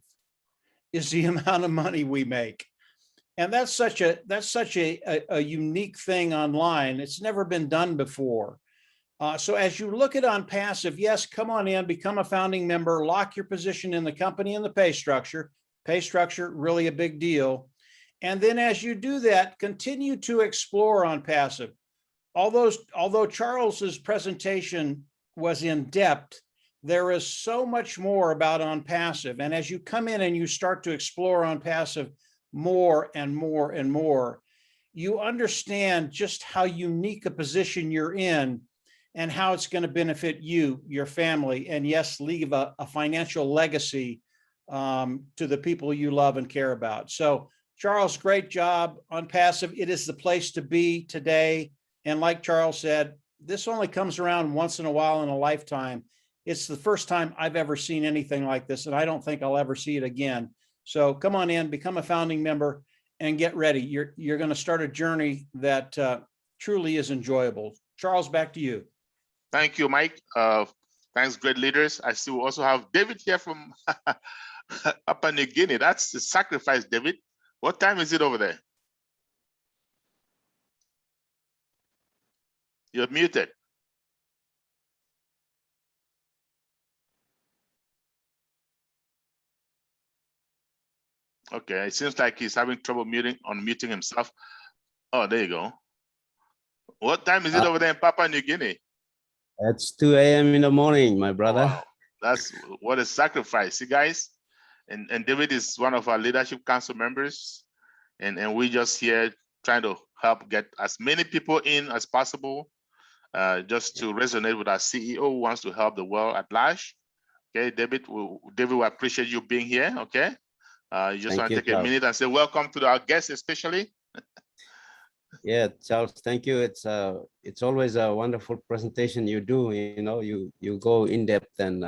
is the amount of money we make. And that's such a unique thing online. It's never been done before. So as you look at ONPASSIVE, yes, come on in, become a founding member, lock your position in the company and the pay structure. Pay structure, really a big deal. And then as you do that, continue to explore ONPASSIVE. Although Charles's presentation was in depth, there is so much more about ONPASSIVE. And as you come in and you start to explore ONPASSIVE more and more and more, you understand just how unique a position you're in and how it's going to benefit you, your family, and yes, leave a financial legacy to the people you love and care about. So Charles, great job. ONPASSIVE, it is the place to be today. And like Charles said, this only comes around once in a while in a lifetime. It's the first time I've ever seen anything like this, and I don't think I'll ever see it again. So come on in, become a founding member, and get ready. You're going to start a journey that truly is enjoyable. Charles, back to you. Thank you, Mike. Thanks, great leaders. I see we also have David here from Papua New Guinea. That's the sacrifice, David. What time is it over there? You're muted. Okay, it seems like he's having trouble unmuting himself. Oh, there you go. What time is it over there in Papua New Guinea? It's 2 a.m. in the morning, my brother. Wow, that's what a sacrifice. See, guys, and David is one of our leadership council members, and we just here trying to help get as many people in as possible, just to resonate with our CEO who wants to help the world at large. Okay, David, we appreciate you being here. Okay. You just want to take a minute and say welcome to our guests, especially. Yeah, Charles, thank you. It's always a wonderful presentation you do. You know, you go in depth and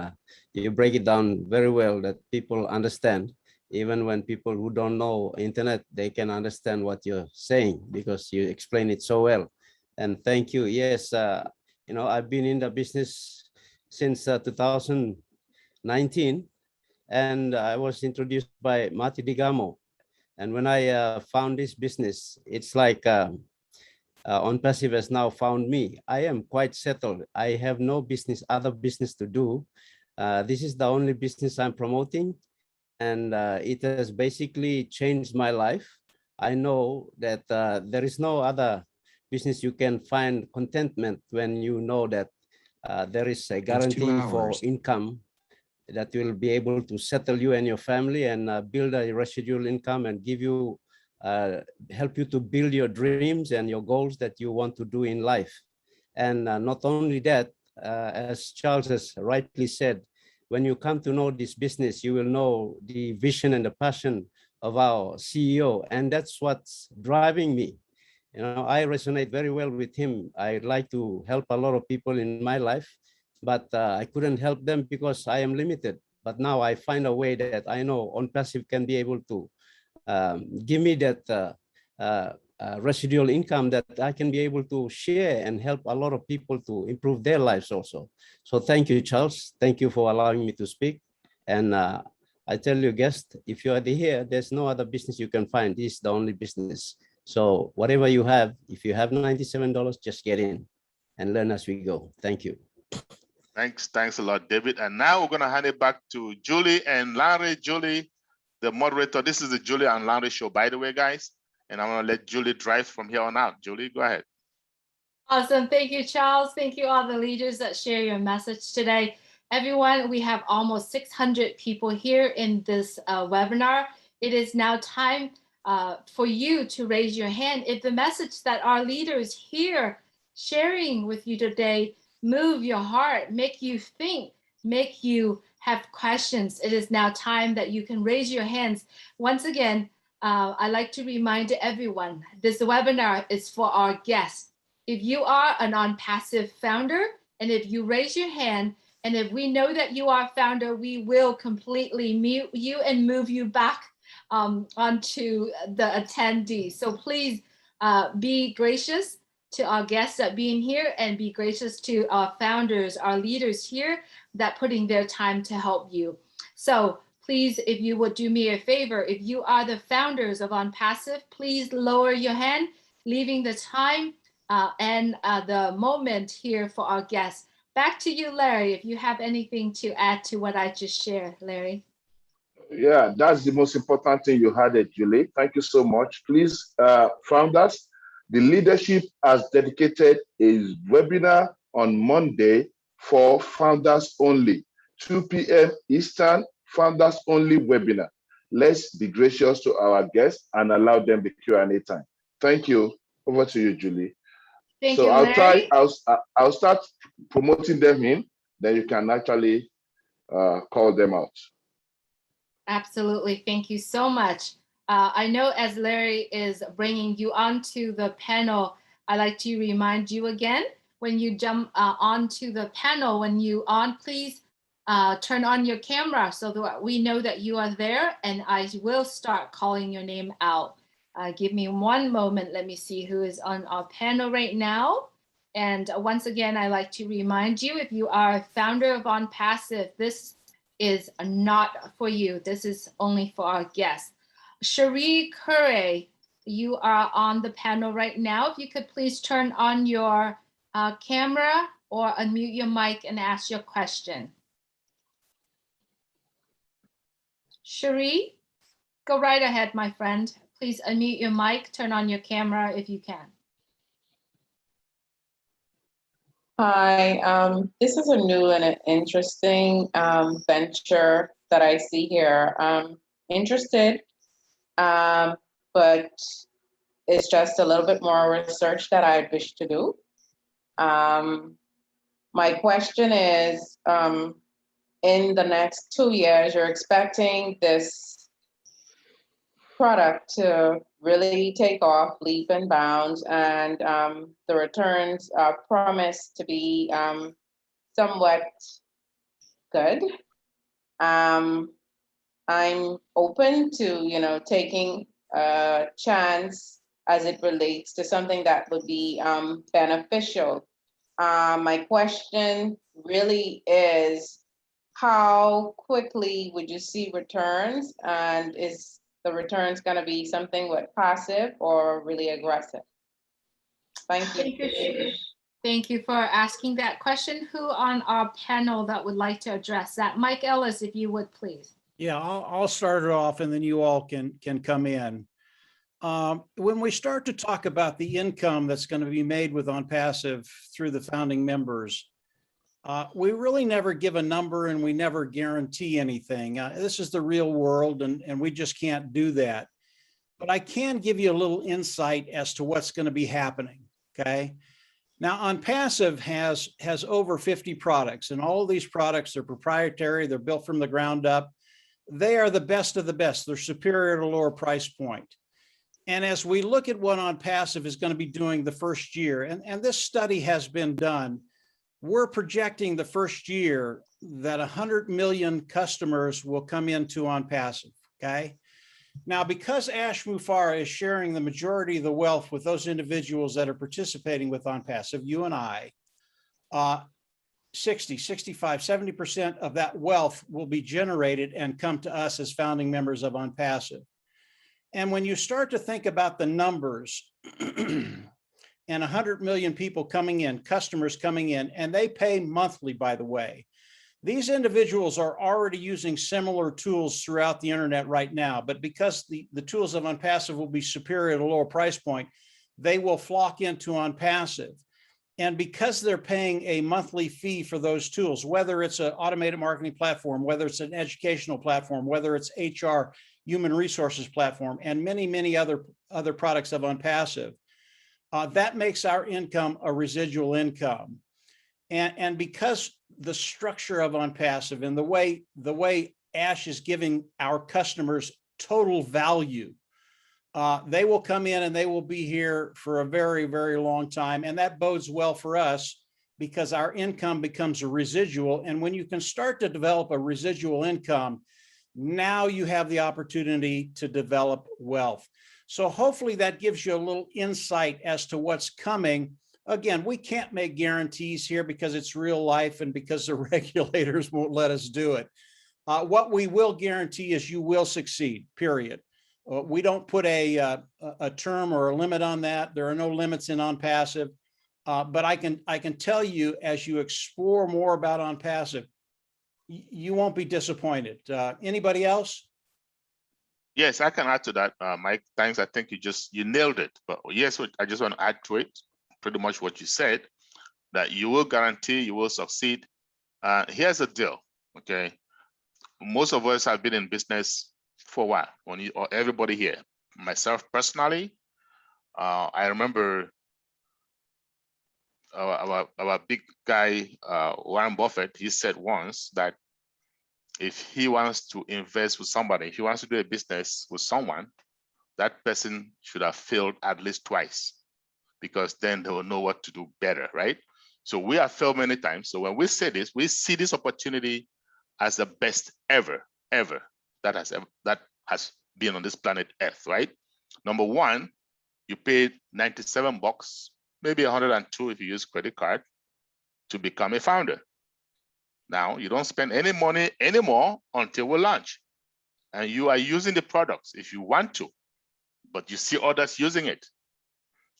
you break it down very well that people understand. Even when people who don't know internet, they can understand what you're saying because you explain it so well. And thank you. Yes, you know, I've been in the business since 2019. And I was introduced by Mati Digamo. And when I found this business, it's like ONPASSIVE has now found me. I am quite settled. I have no other business to do. This is the only business I'm promoting. And it has basically changed my life. I know that there is no other business you can find contentment when you know that there is a guarantee for income that will be able to settle you and your family and build a residual income and give you, help you to build your dreams and your goals that you want to do in life. And not only that, as Charles has rightly said, when you come to know this business, you will know the vision and the passion of our CEO. And that's what's driving me. You know, I resonate very well with him. I like to help a lot of people in my life, but I couldn't help them because I am limited. But now I find a way that I know ONPASSIVE can be able to give me that residual income that I can be able to share and help a lot of people to improve their lives also. So thank you, Charles. Thank you for allowing me to speak. And I tell you, guest, if you are here, there's no other business you can find. This is the only business. So whatever you have, if you have $97, just get in and learn as we go. Thank you. Thanks a lot, David. And now we're going to hand it back to Julie and Larry. Julie, the moderator. This is the Julie and Larry show, by the way, guys. And I'm going to let Julie drive from here on out. Julie, go ahead. Awesome. Thank you, Charles. Thank you, all the leaders that share your message today. Everyone, we have almost 600 people here in this webinar. It is now time for you to raise your hand. If the message that our leaders here sharing with you today move your heart, make you think, make you have questions, it is now time that you can raise your hands. Once again, I'd like to remind everyone, this webinar is for our guests. If you are an ONPASSIVE founder, and if you raise your hand, and if we know that you are a founder, we will completely mute you and move you back onto the attendee. So please be gracious to our guests that being here, and be gracious to our founders, our leaders here that putting their time to help you. So please, if you would do me a favor, if you are the founders of ONPASSIVE, please lower your hand, leaving the time and the moment here for our guests. Back to you, Larry, if you have anything to add to what I just shared, Larry. Yeah, that's the most important thing you had, Julie. Thank you so much. Please, founders, the leadership has dedicated a webinar on Monday for founders only, 2 p.m. Eastern, founders only webinar. Let's be gracious to our guests and allow them the Q&A time. Thank you. Over to you, Julie. Thank you, Larry. I'll start promoting them in, then you can actually call them out. Absolutely. Thank you so much. I know as Larry is bringing you onto the panel, I'd like to remind you again, when you jump onto the panel, when you on, please turn on your camera so that we know that you are there, and I will start calling your name out. Give me one moment. Let me see who is on our panel right now. And once again, I like to remind you, if you are a founder of ONPASSIVE, this is not for you. This is only for our guests. Cherie Curry, you are on the panel right now. If you could please turn on your camera or unmute your mic and ask your question. Cherie, go right ahead, my friend. Please unmute your mic, turn on your camera if you can. Hi, this is a new and an interesting venture that I see here. Interested, but it's just a little bit more research that I wish to do. My question is, in the next 2 years, you're expecting this product to really take off, leap and bounds, and the returns are promised to be somewhat good. I'm open to, taking a chance as it relates to something that would be beneficial. My question really is, how quickly would you see returns, and is the returns going to be something with passive or really aggressive? Thank you. Thank you for asking that question. Who on our panel that would like to address that? Mike Ellis, if you would, please. Yeah, I'll start it off, and then you all can come in. When we start to talk about the income that's going to be made with ONPASSIVE through the founding members, we really never give a number, and we never guarantee anything. This is the real world, and we just can't do that. But I can give you a little insight as to what's going to be happening, okay? Now, ONPASSIVE has over 50 products, and all of these products are proprietary. They're built from the ground up. They are the best of the best. They're superior at a lower price point. And as we look at what ONPASSIVE is going to be doing the first year, and this study has been done, we're projecting the first year that 100 million customers will come into ONPASSIVE, okay? Now, because Ash Mufareh is sharing the majority of the wealth with those individuals that are participating with ONPASSIVE, you and I, 60, 65, 70% of that wealth will be generated and come to us as founding members of ONPASSIVE. And when you start to think about the numbers, and 100 million people coming in, customers coming in, and they pay monthly, by the way. These individuals are already using similar tools throughout the internet right now, but because the tools of ONPASSIVE will be superior at a lower price point, they will flock into ONPASSIVE. And because they're paying a monthly fee for those tools, whether it's an automated marketing platform, whether it's an educational platform, whether it's HR, human resources platform, and many, many other products of ONPASSIVE, that makes our income a residual income. And because the structure of ONPASSIVE and the way Ash is giving our customers total value, they will come in and they will be here for a very, very long time. And that bodes well for us because our income becomes a residual. And when you can start to develop a residual income, now you have the opportunity to develop wealth. So hopefully that gives you a little insight as to what's coming. Again, we can't make guarantees here because it's real life and because the regulators won't let us do it. What we will guarantee is you will succeed, period. We don't put a term or a limit on that. There are no limits in ONPASSIVE, but I can tell you as you explore more about ONPASSIVE, you won't be disappointed. Anybody else? Yes, I can add to that, Mike. Thanks. I think you nailed it. But yes, I just want to add to it, pretty much what you said, that you will guarantee you will succeed. Here's the deal, okay? Most of us have been in business for a while. Or everybody here, myself personally, I remember our big guy, Warren Buffett, he said once that if he wants to invest with somebody, if he wants to do a business with someone, that person should have failed at least twice, because then they will know what to do better, right? So we have failed many times. So when we say this, we see this opportunity as the best ever that has been on this planet Earth, right? Number one, you paid $97, maybe 102 if you use credit card, to become a founder. Now you don't spend any money anymore until we launch, and you are using the products if you want to, but you see others using it,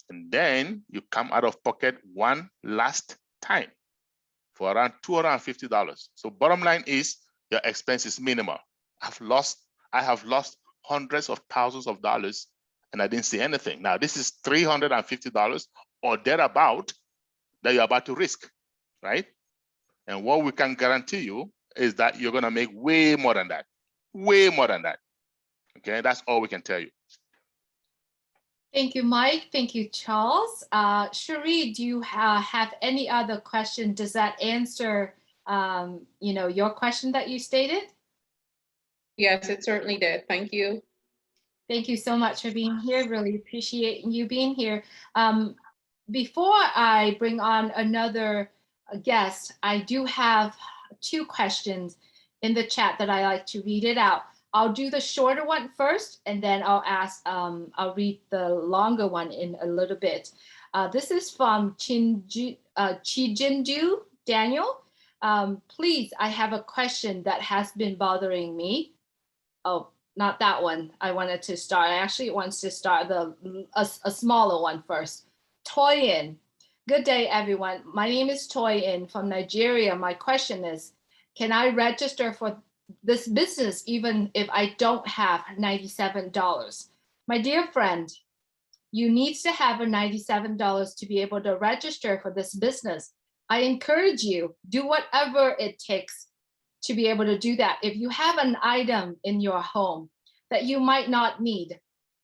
and then you come out of pocket one last time for around $250. So bottom line is your expense is minimal. I have lost hundreds of thousands of dollars and I didn't see anything. Now this is $350 or thereabout that you're about to risk, right? And what we can guarantee you is that you're gonna make way more than that, okay? That's all we can tell you. Thank you, Mike. Thank you, Charles. Cherie, do you have any other question? Does that answer your question that you stated? Yes, it certainly did. Thank you. Thank you so much for being here. Really appreciate you being here. Before I bring on another guest, I do have 2 questions in the chat that I like to read it out. I'll do the shorter one first, and then I'll read the longer one in a little bit. This is from Chijindu Daniel. Please, I have a question that has been bothering me. Oh, not that one. I wanted to start. I actually wants to start a smaller one first. Toyin. Good day, everyone. My name is Toyin from Nigeria. My question is, can I register for this business even if I don't have $97? My dear friend, you need to have a $97 to be able to register for this business. I encourage you, do whatever it takes to be able to do that. If you have an item in your home that you might not need,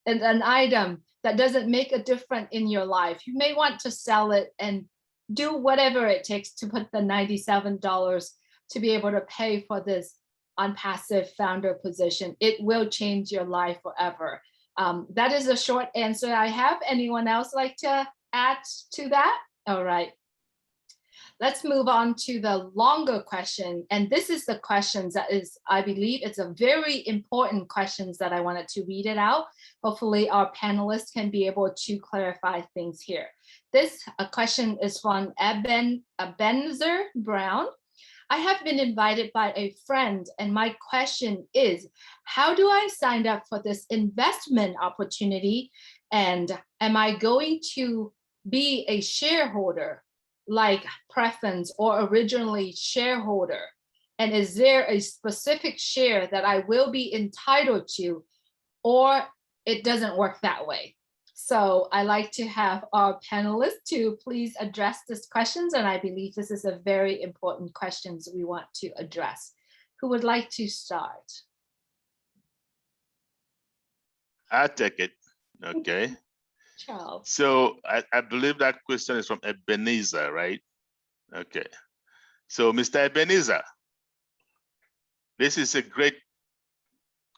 and an item that doesn't make a difference in your life, you may want to sell it and do whatever it takes to put the $97 to be able to pay for this ONPASSIVE founder position. It will change your life forever. That is a short answer I have. Anyone else like to add to that? All right. Let's move on to the longer question. And this is the questions that is, I believe it's a very important questions that I wanted to read it out. Hopefully our panelists can be able to clarify things here. This question is from Ebenezer Brown. I have been invited by a friend, and my question is, how do I sign up for this investment opportunity? And am I going to be a shareholder like preference or originally shareholder? And is there a specific share that I will be entitled to, or it doesn't work that way? So I like to have our panelists to please address these questions. And I believe this is a very important questions we want to address. Who would like to start? I'll take it. Okay. Charles. So I believe that question is from Ebenezer, right? Okay. So Mr. Ebenezer, this is a great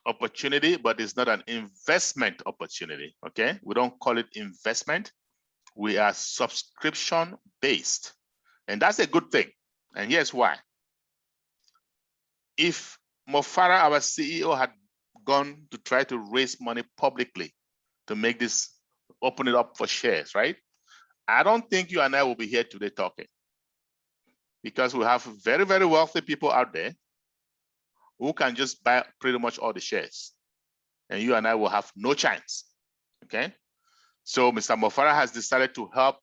opportunity, but it's not an investment opportunity, okay? We don't call it investment. We are subscription based, and that's a good thing. And here's why. If Mofara, our CEO, had gone to try to raise money publicly to make this, open it up for shares, right? I don't think you and I will be here today talking, because we have very, very wealthy people out there who can just buy pretty much all the shares, and you and I will have no chance, okay? So Mr. Mofara has decided to help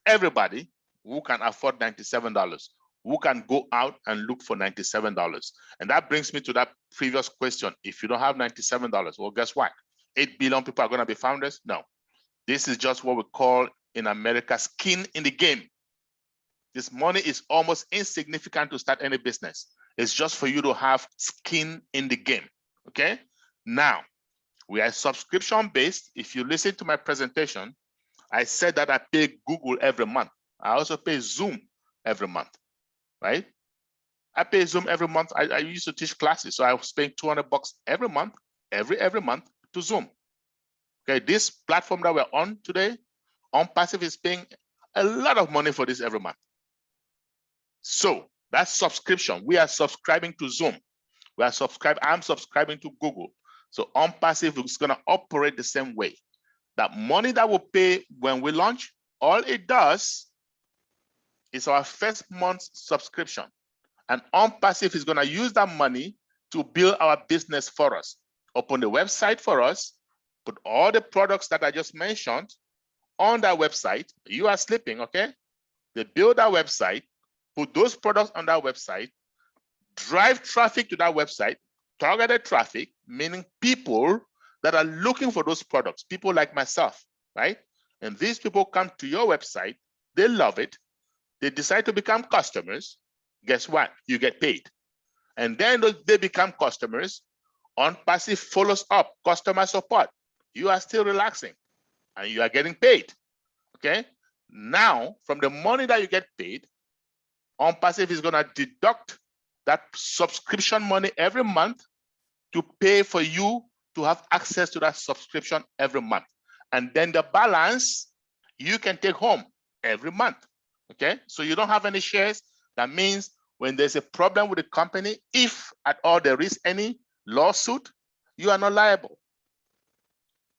everybody who can afford $97, who can go out and look for $97. And that brings me to that previous question. If you don't have $97, well, guess what? 8 billion people are going to be founders? No. This is just what we call in America skin in the game. This money is almost insignificant to start any business. It's just for you to have skin in the game, okay? Now, we are subscription based. If you listen to my presentation, I said that I pay Google every month. I also pay Zoom every month, right? I pay Zoom every month. I used to teach classes, so I was paying $200 every month, every month to Zoom. Okay, this platform that we're on today, ONPASSIVE, is paying a lot of money for this every month. So that's subscription. We are subscribing to Zoom. I'm subscribing to Google. So ONPASSIVE is going to operate the same way. That money that we pay when we launch, all it does is our first month's subscription. And ONPASSIVE is going to use that money to build our business for us. Open the website for us, put all the products that I just mentioned on that website. You are sleeping, okay? They build that website, put those products on that website, drive traffic to that website, targeted traffic, meaning people that are looking for those products, people like myself, right? And these people come to your website, they love it, they decide to become customers. Guess what? You get paid. And then they become customers. ONPASSIVE follows up, customer support. You are still relaxing and you are getting paid, okay? Now, from the money that you get paid, ONPASSIVE is gonna deduct that subscription money every month to pay for you to have access to that subscription every month. And then the balance you can take home every month, okay? So you don't have any shares. That means when there's a problem with the company, if at all there is any lawsuit, you are not liable.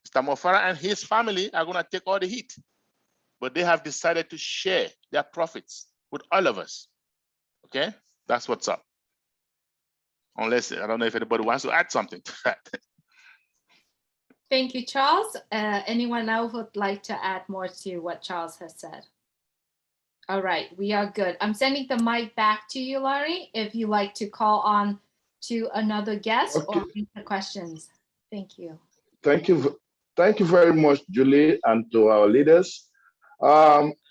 Mr. Mofara and his family are gonna take all the heat, but they have decided to share their profits with all of us, okay? That's what's up. Unless, I don't know if anybody wants to add something to that. Thank you, Charles. Anyone else would like to add more to what Charles has said? All right, we are good. I'm sending the mic back to you, Larry, if you like to call on to another guest or read the questions. Thank you. Thank you very much, Julie, and to our leaders.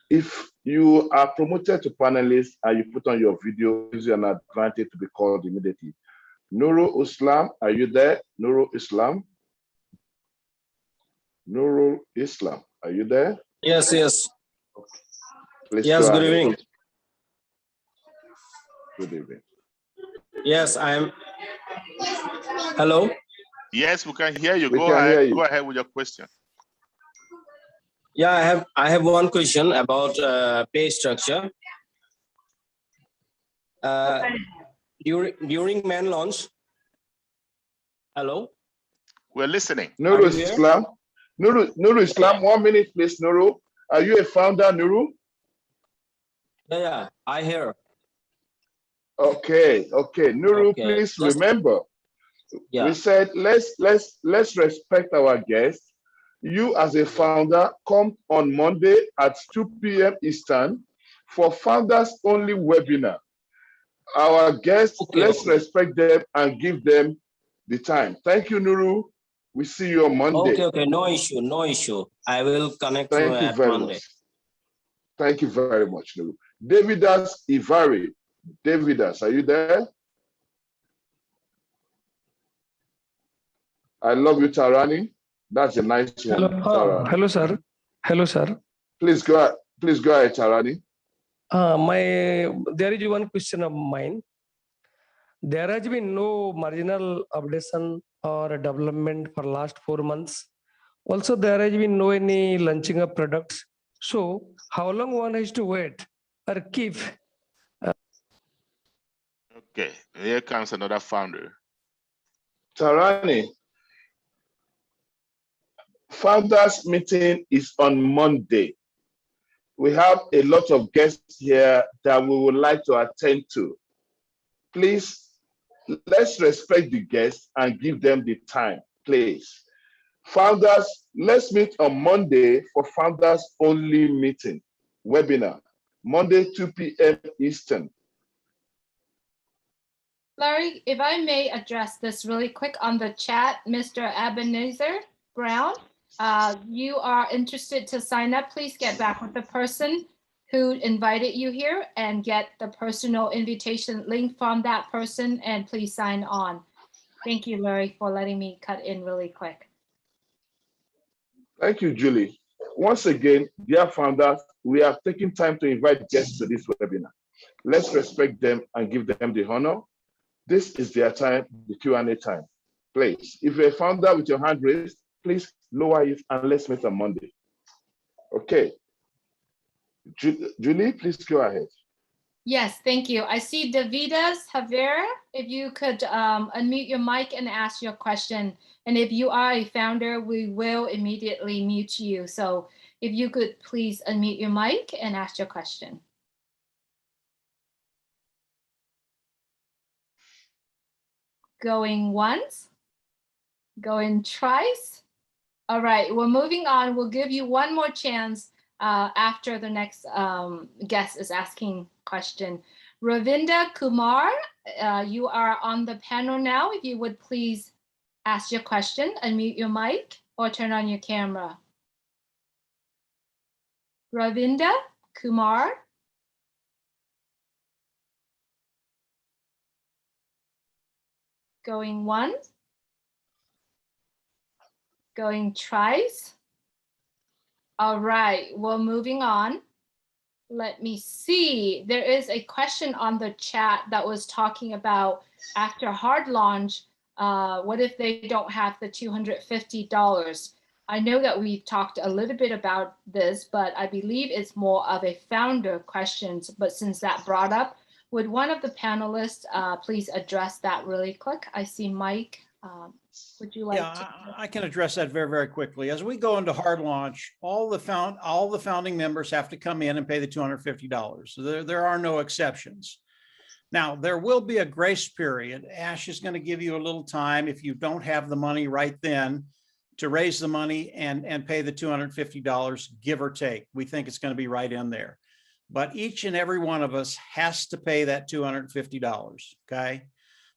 If you are promoted to panelist and you put on your video, you are not granted to be called immediately. Nurul Islam, are you there? Nurul Islam? Nurul Islam, are you there? Yes, yes. Please yes, good evening. Good evening. Yes, I am. Hello? Yes, we can hear you. We Go can ahead. hear you. Go ahead with your question. Yeah, I have one question about pay structure. During main launch. Hello? We're listening. Nurul Islam. Nurul Islam, 1 minute, please, Nurul. Are you a founder, Nurul? Yeah, I hear. Okay. Nurul, Okay. please remember. Yeah. We said let's respect our guests. You as a founder come on Monday at 2 p.m. Eastern for founders only webinar. Our guests, let's respect them and give them the time. Thank you, Nurul. We see you on Monday. Okay, no issue, no issue. I will connect Thank you at very Monday. much. Thank you very much, Nulu. Davidas Ivari. Davidas, are you there? I love you, Tarani. That's a nice Hello, one, Tarani. hello, sir. Hello, sir. Please go ahead, Tarani. There is one question of mine. There has been no marginal updation or development for last 4 months. Also, there has been no any launching of products. So, how long one has to wait or keep? Okay, here comes another founder. Tarani, founders meeting is on Monday. We have a lot of guests here that we would like to attend to. Please, let's respect the guests and give them the time, please. Founders, let's meet on Monday for founders only meeting, webinar, Monday, 2 p.m. Eastern. Larry, if I may address this really quick on the chat, Mr. Ebenezer Brown, you are interested to sign up, please get back with the person who invited you here and get the personal invitation link from that person, and please sign on. Thank you, Larry, for letting me cut in really quick. Thank you, Julie. Once again, dear founders, we are taking time to invite guests to this webinar. Let's respect them and give them the honor. This is their time, the Q&A time. Please, if you're a founder with your hand raised, please lower it and let's meet on Monday. Okay. Julie, please go ahead. Yes, thank you. I see Davidas Javier. If you could unmute your mic and ask your question. And if you are a founder, we will immediately mute you. So if you could please unmute your mic and ask your question. Going once, going twice. All right, we're moving on. We'll give you one more chance after the next guest is asking question. Ravinda Kumar, you are on the panel now. If you would please ask your question, unmute your mic or turn on your camera. Ravinda Kumar. Going once. Going twice. All right, well, moving on. Let me see. There is a question on the chat that was talking about after hard launch, what if they don't have the $250? I know that we've talked a little bit about this, but I believe it's more of a founder questions. But since that brought up, would one of the panelists please address that really quick? I see Mike. Would you like to? I can address that very, very quickly. As we go into hard launch, all the founding members have to come in and pay the $250. So there are no exceptions. Now, there will be a grace period. Ash is going to give you a little time if you don't have the money right then to raise the money and pay the $250, give or take. We think it's going to be right in there. But each and every one of us has to pay that $250, okay?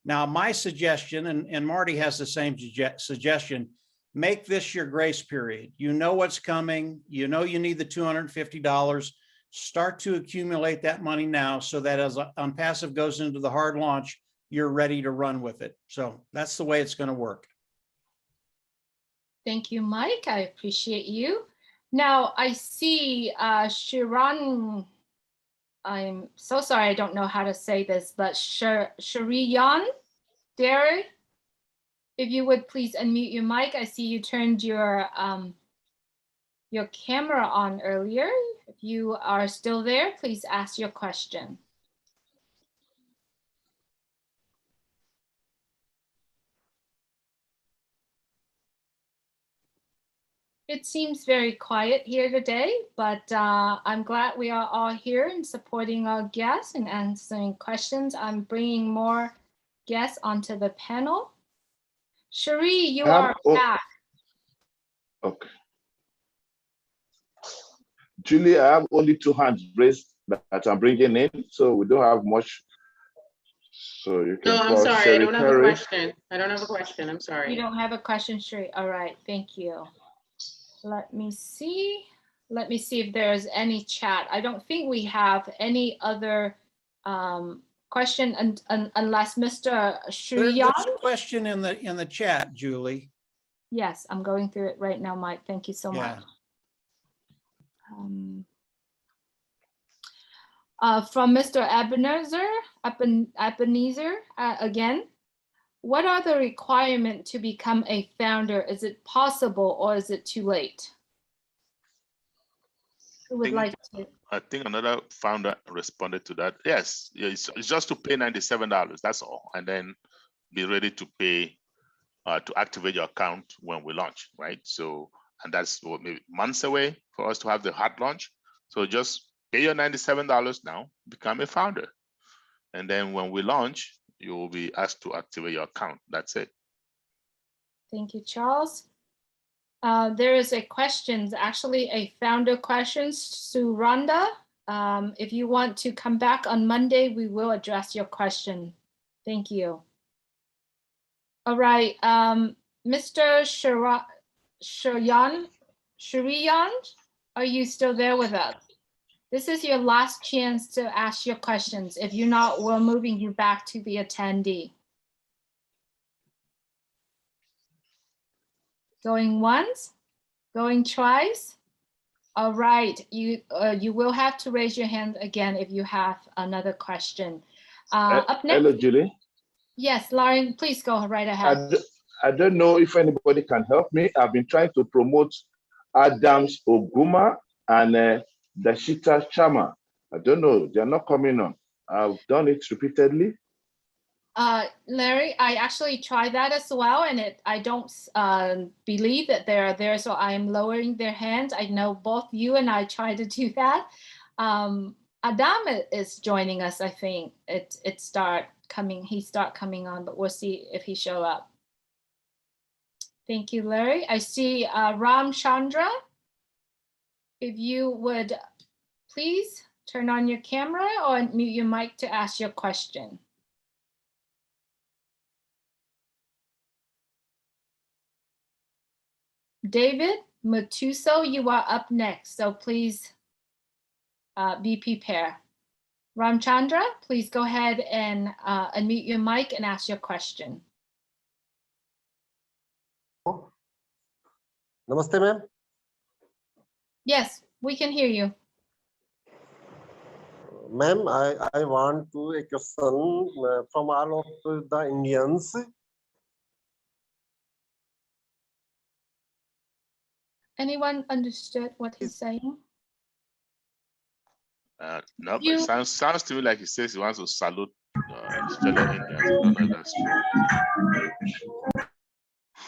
Now, my suggestion, and Marty has the same suggestion, make this your grace period. You know what's coming. You know you need the $250. Start to accumulate that money now so that as OnPassive goes into the hard launch, you're ready to run with it. So that's the way it's going to work. Thank you, Mike. I appreciate you. Now, I see Shiran. I'm so sorry, I don't know how to say this, but Shariyan Derry, if you would please unmute your mic. I see you turned your camera on earlier. If you are still there, please ask your question. It seems very quiet here today, but I'm glad we are all here and supporting our guests and answering questions. I'm bringing more guests onto the panel. Cherie, you are back. Okay. Julie, I have only 2 hands raised that I'm bringing in, so we don't have much. So you can No, I'm call sorry, I Sherry don't have a Perry. question. I don't have a question, I'm You sorry. don't have a question, Sherry. All right, thank you. Let me see. Let me see if there's any chat. I don't think we have any other question unless Mr. Shuyan. There's a question in the chat, Julie. Yes, I'm going through it right now, Mike. Thank you so much. From Mr. Ebenezer again. What are the requirements to become a founder? Is it possible or is it too late? Who would like to? I think another founder responded to that. Yes, it's just to pay $97. That's all, and then be ready to pay to activate your account when we launch, right? So, and that's what, maybe months away for us to have the hard launch. So just pay your $97 now, become a founder, and then when we launch, you will be asked to activate your account. That's it. Thank you, Charles. There is a question, actually a founder question, Suranda. If you want to come back on Monday, we will address your question. Thank you. All right, Mr. Shuriyan, are you still there with us? This is your last chance to ask your questions. If you're not, we're moving you back to the attendee. Going once, going twice. All right, you will have to raise your hand again if you have another question. Up next. Hello, Julie. Yes, Lauren, please go right ahead. I don't know if anybody can help me. I've been trying to promote Adams Oguma and Dashita Chama. I don't know, they're not coming on. I've done it repeatedly. Larry, I actually tried that as well, and I don't believe that they're there, so I'm lowering their hands. I know both you and I tried to do that. Adam is joining us, I think. He start coming on, but we'll see if he show up. Thank you, Larry. I see Ram Chandra. If you would please turn on your camera or mute your mic to ask your question. David Matuso, you are up next, so please be prepared. Ramchandra, please go ahead and unmute your mic and ask your question. Namaste, ma'am. Yes, we can hear you. Ma'am, I want to a question from all of the Indians. Anyone understood what he's saying? No, but it sounds to me like he says he wants to salute his fellow Indians. I don't know if that's true.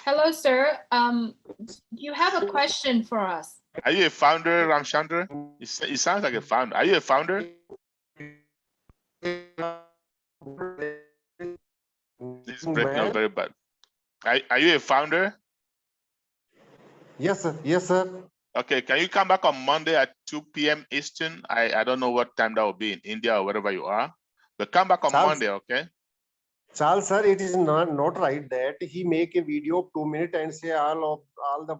Hello, sir. You have a question for us. Are you a founder, Ramchandra? It sounds like a founder. Are you a founder? This is breaking up very bad. Are you a founder? Yes, sir. Yes, sir. Okay, can you come back on Monday at 2 p.m. Eastern? I don't know what time that will be in India or wherever you are, but come back on Monday, okay? Charles, sir, it is not right that he make a video of 2 minutes and say all the.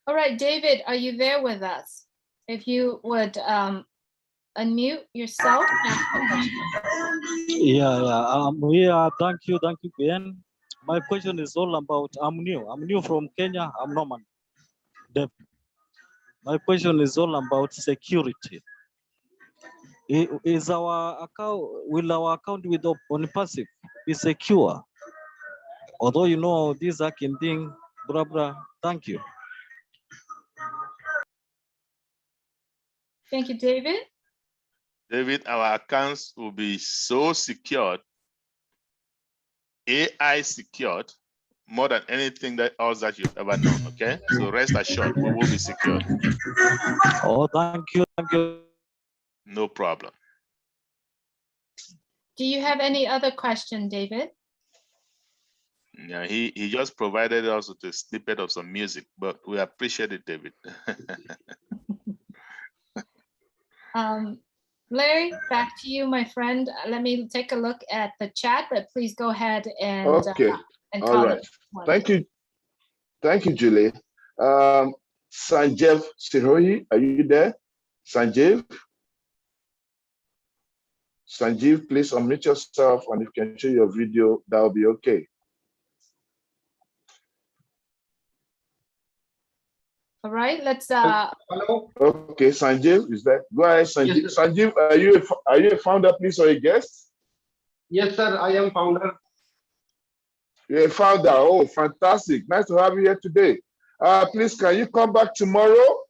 All right, David, are you there with us? If you would unmute yourself. Yeah. Thank you, Ben. My question is all about. I'm new from Kenya. I'm Norman. My question is all about security. Is our account, will our account with ONPASSIVE be secure? Although you know this hacking thing, blah. Thank you. Thank you, David. David, our accounts will be so secured, AI secured, more than anything else that you've ever known, okay? So rest assured, we will be secured. Oh, thank you. No problem. Do you have any other question, David? Yeah, he just provided us with a snippet of some music, but we appreciate it, David. Larry, back to you, my friend. Let me take a look at the chat, but please go ahead and Okay. All call right. the one. Thank you. Thank you, Julie. Sanjeev Sirohi, are you there? Sanjeev? Sanjeev, please unmute yourself, and if you can show your video, that will be okay. All right, let's Hello. Okay, Sanjeev, is that? Go ahead, Sanjeev. Yes, Sanjeev, are you a founder, please, or a guest? yes, sir. I am founder. You're a founder. Oh, fantastic. Nice to have you here today. Please, can you come back tomorrow?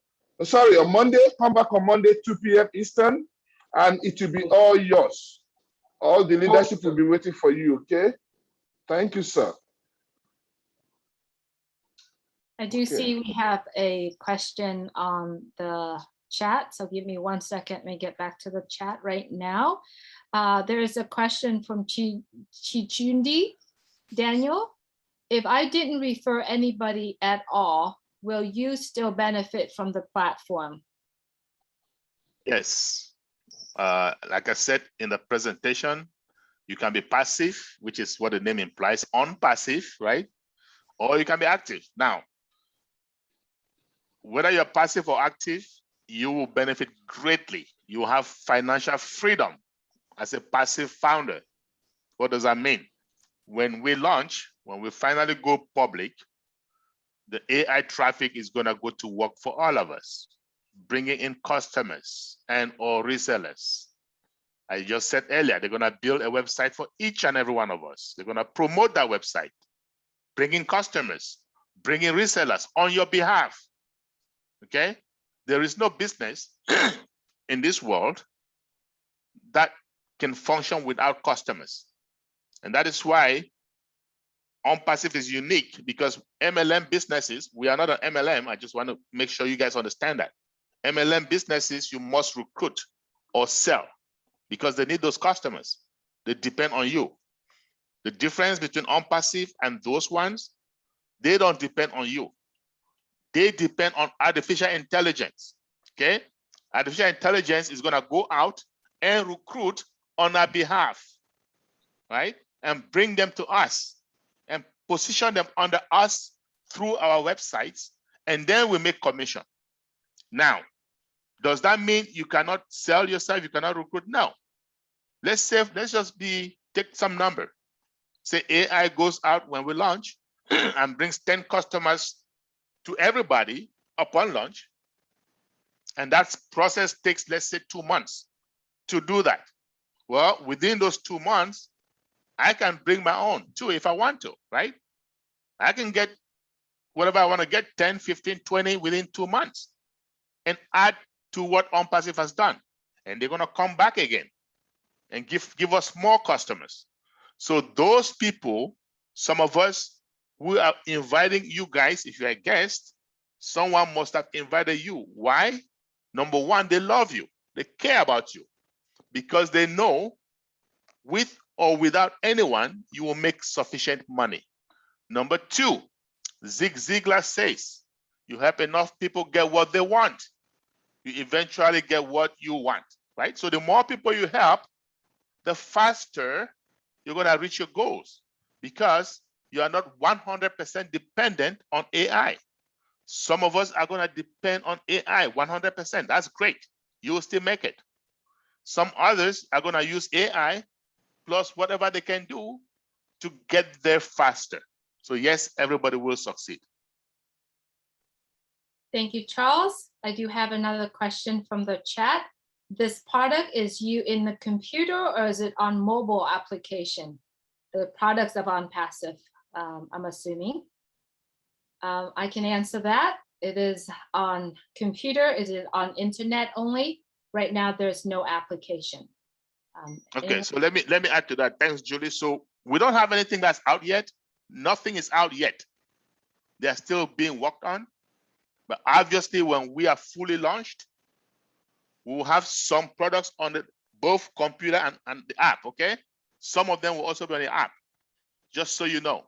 Sorry, on Monday. Come back on Monday, 2 p.m. Eastern, and it will be all yours. All the leadership will be waiting for you, okay? Thank you, sir. I do see we have a question on the chat, so give me 1 second. Let me get back to the chat right now. There is a question from Chichundi. Daniel, if I didn't refer anybody at all, will you still benefit from the platform? Yes. Like I said in the presentation, you can be passive, which is what the name implies, unpassive, right? Or you can be active. Now, whether you're passive or active, you will benefit greatly. You have financial freedom as a passive founder. What does that mean? When we launch, when we finally go public, the AI traffic is going to go to work for all of us, bringing in customers and or resellers. I just said earlier, they're going to build a website for each and every one of us. They're going to promote that website, bring in customers, bring in resellers on your behalf. Okay? There is no business in this world that can function without customers. And that is why ONPASSIVE is unique, because MLM businesses, we are not an MLM. I just want to make sure you guys understand that. MLM businesses, you must recruit or sell because they need those customers. They depend on you. The difference between ONPASSIVE and those ones, they don't depend on you. They depend on artificial intelligence, okay? Artificial intelligence is gonna go out and recruit on our behalf, right? And bring them to us and position them under us through our websites, and then we make commission. Now, does that mean you cannot sell yourself, you cannot recruit? No. Let's just take some number. Say AI goes out when we launch and brings 10 customers to everybody upon launch. And that process takes, let's say, 2 months to do that. Well, within those 2 months, I can bring my own too if I want to, right? I can get whatever I want to get, 10, 15, 20 within 2 months and add to what ONPASSIVE has done. And they're going to come back again and give us more customers. So those people, some of us, we are inviting you guys, if you're a guest, someone must have invited you. Why? Number one, they love you. They care about you because they know with or without anyone, you will make sufficient money. Number two, Zig Ziglar says, you help enough people get what they want, you eventually get what you want, right? So the more people you help, the faster you're going to reach your goals because you are not 100% dependent on AI. Some of us are going to depend on AI 100%. That's great. You will still make it. Some others are going to use AI plus whatever they can do to get there faster. So yes, everybody will succeed. Thank you, Charles. I do have another question from the chat. This product is you in the computer or is it on mobile application? The products of ONPASSIVE, I'm assuming. I can answer that. It is on computer. Is it on internet only? Right now, there's no application. Okay, so let me add to that. Thanks, Julie. So we don't have anything that's out yet. Nothing is out yet. They're still being worked on. But obviously, when we are fully launched, we will have some products on both computer and the app, okay? Some of them will also be on the app, just so you know.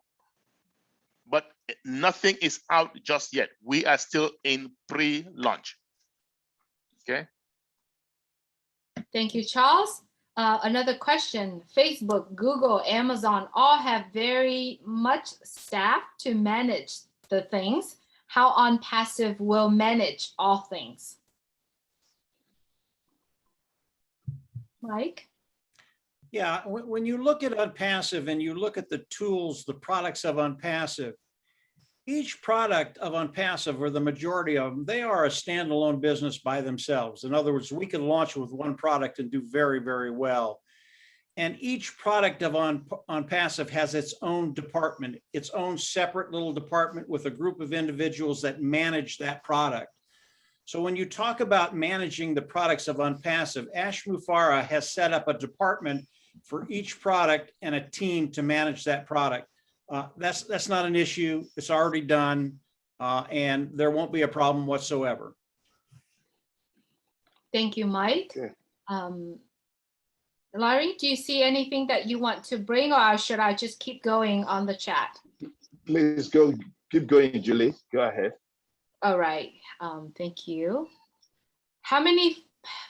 But nothing is out just yet. We are still in pre-launch, okay? Thank you, Charles. Another question. Facebook, Google, Amazon all have very much staff to manage the things. How OnPassive will manage all things? Mike? Yeah, when you look at OnPassive and you look at the tools, the products of OnPassive, each product of OnPassive, or the majority of them, they are a standalone business by themselves. In other words, we can launch with one product and do very, very well. And each product of OnPassive has its own department, its own separate little department with a group of individuals that manage that product. So when you talk about managing the products of OnPassive, Ash Mufarah has set up a department for each product and a team to manage that product. That's not an issue. It's already done, and there won't be a problem whatsoever. Thank you, Mike. Okay. Larry, do you see anything that you want to bring, or should I just keep going on the chat? Please go, keep going, Julie. Go ahead. All right. Thank you. How many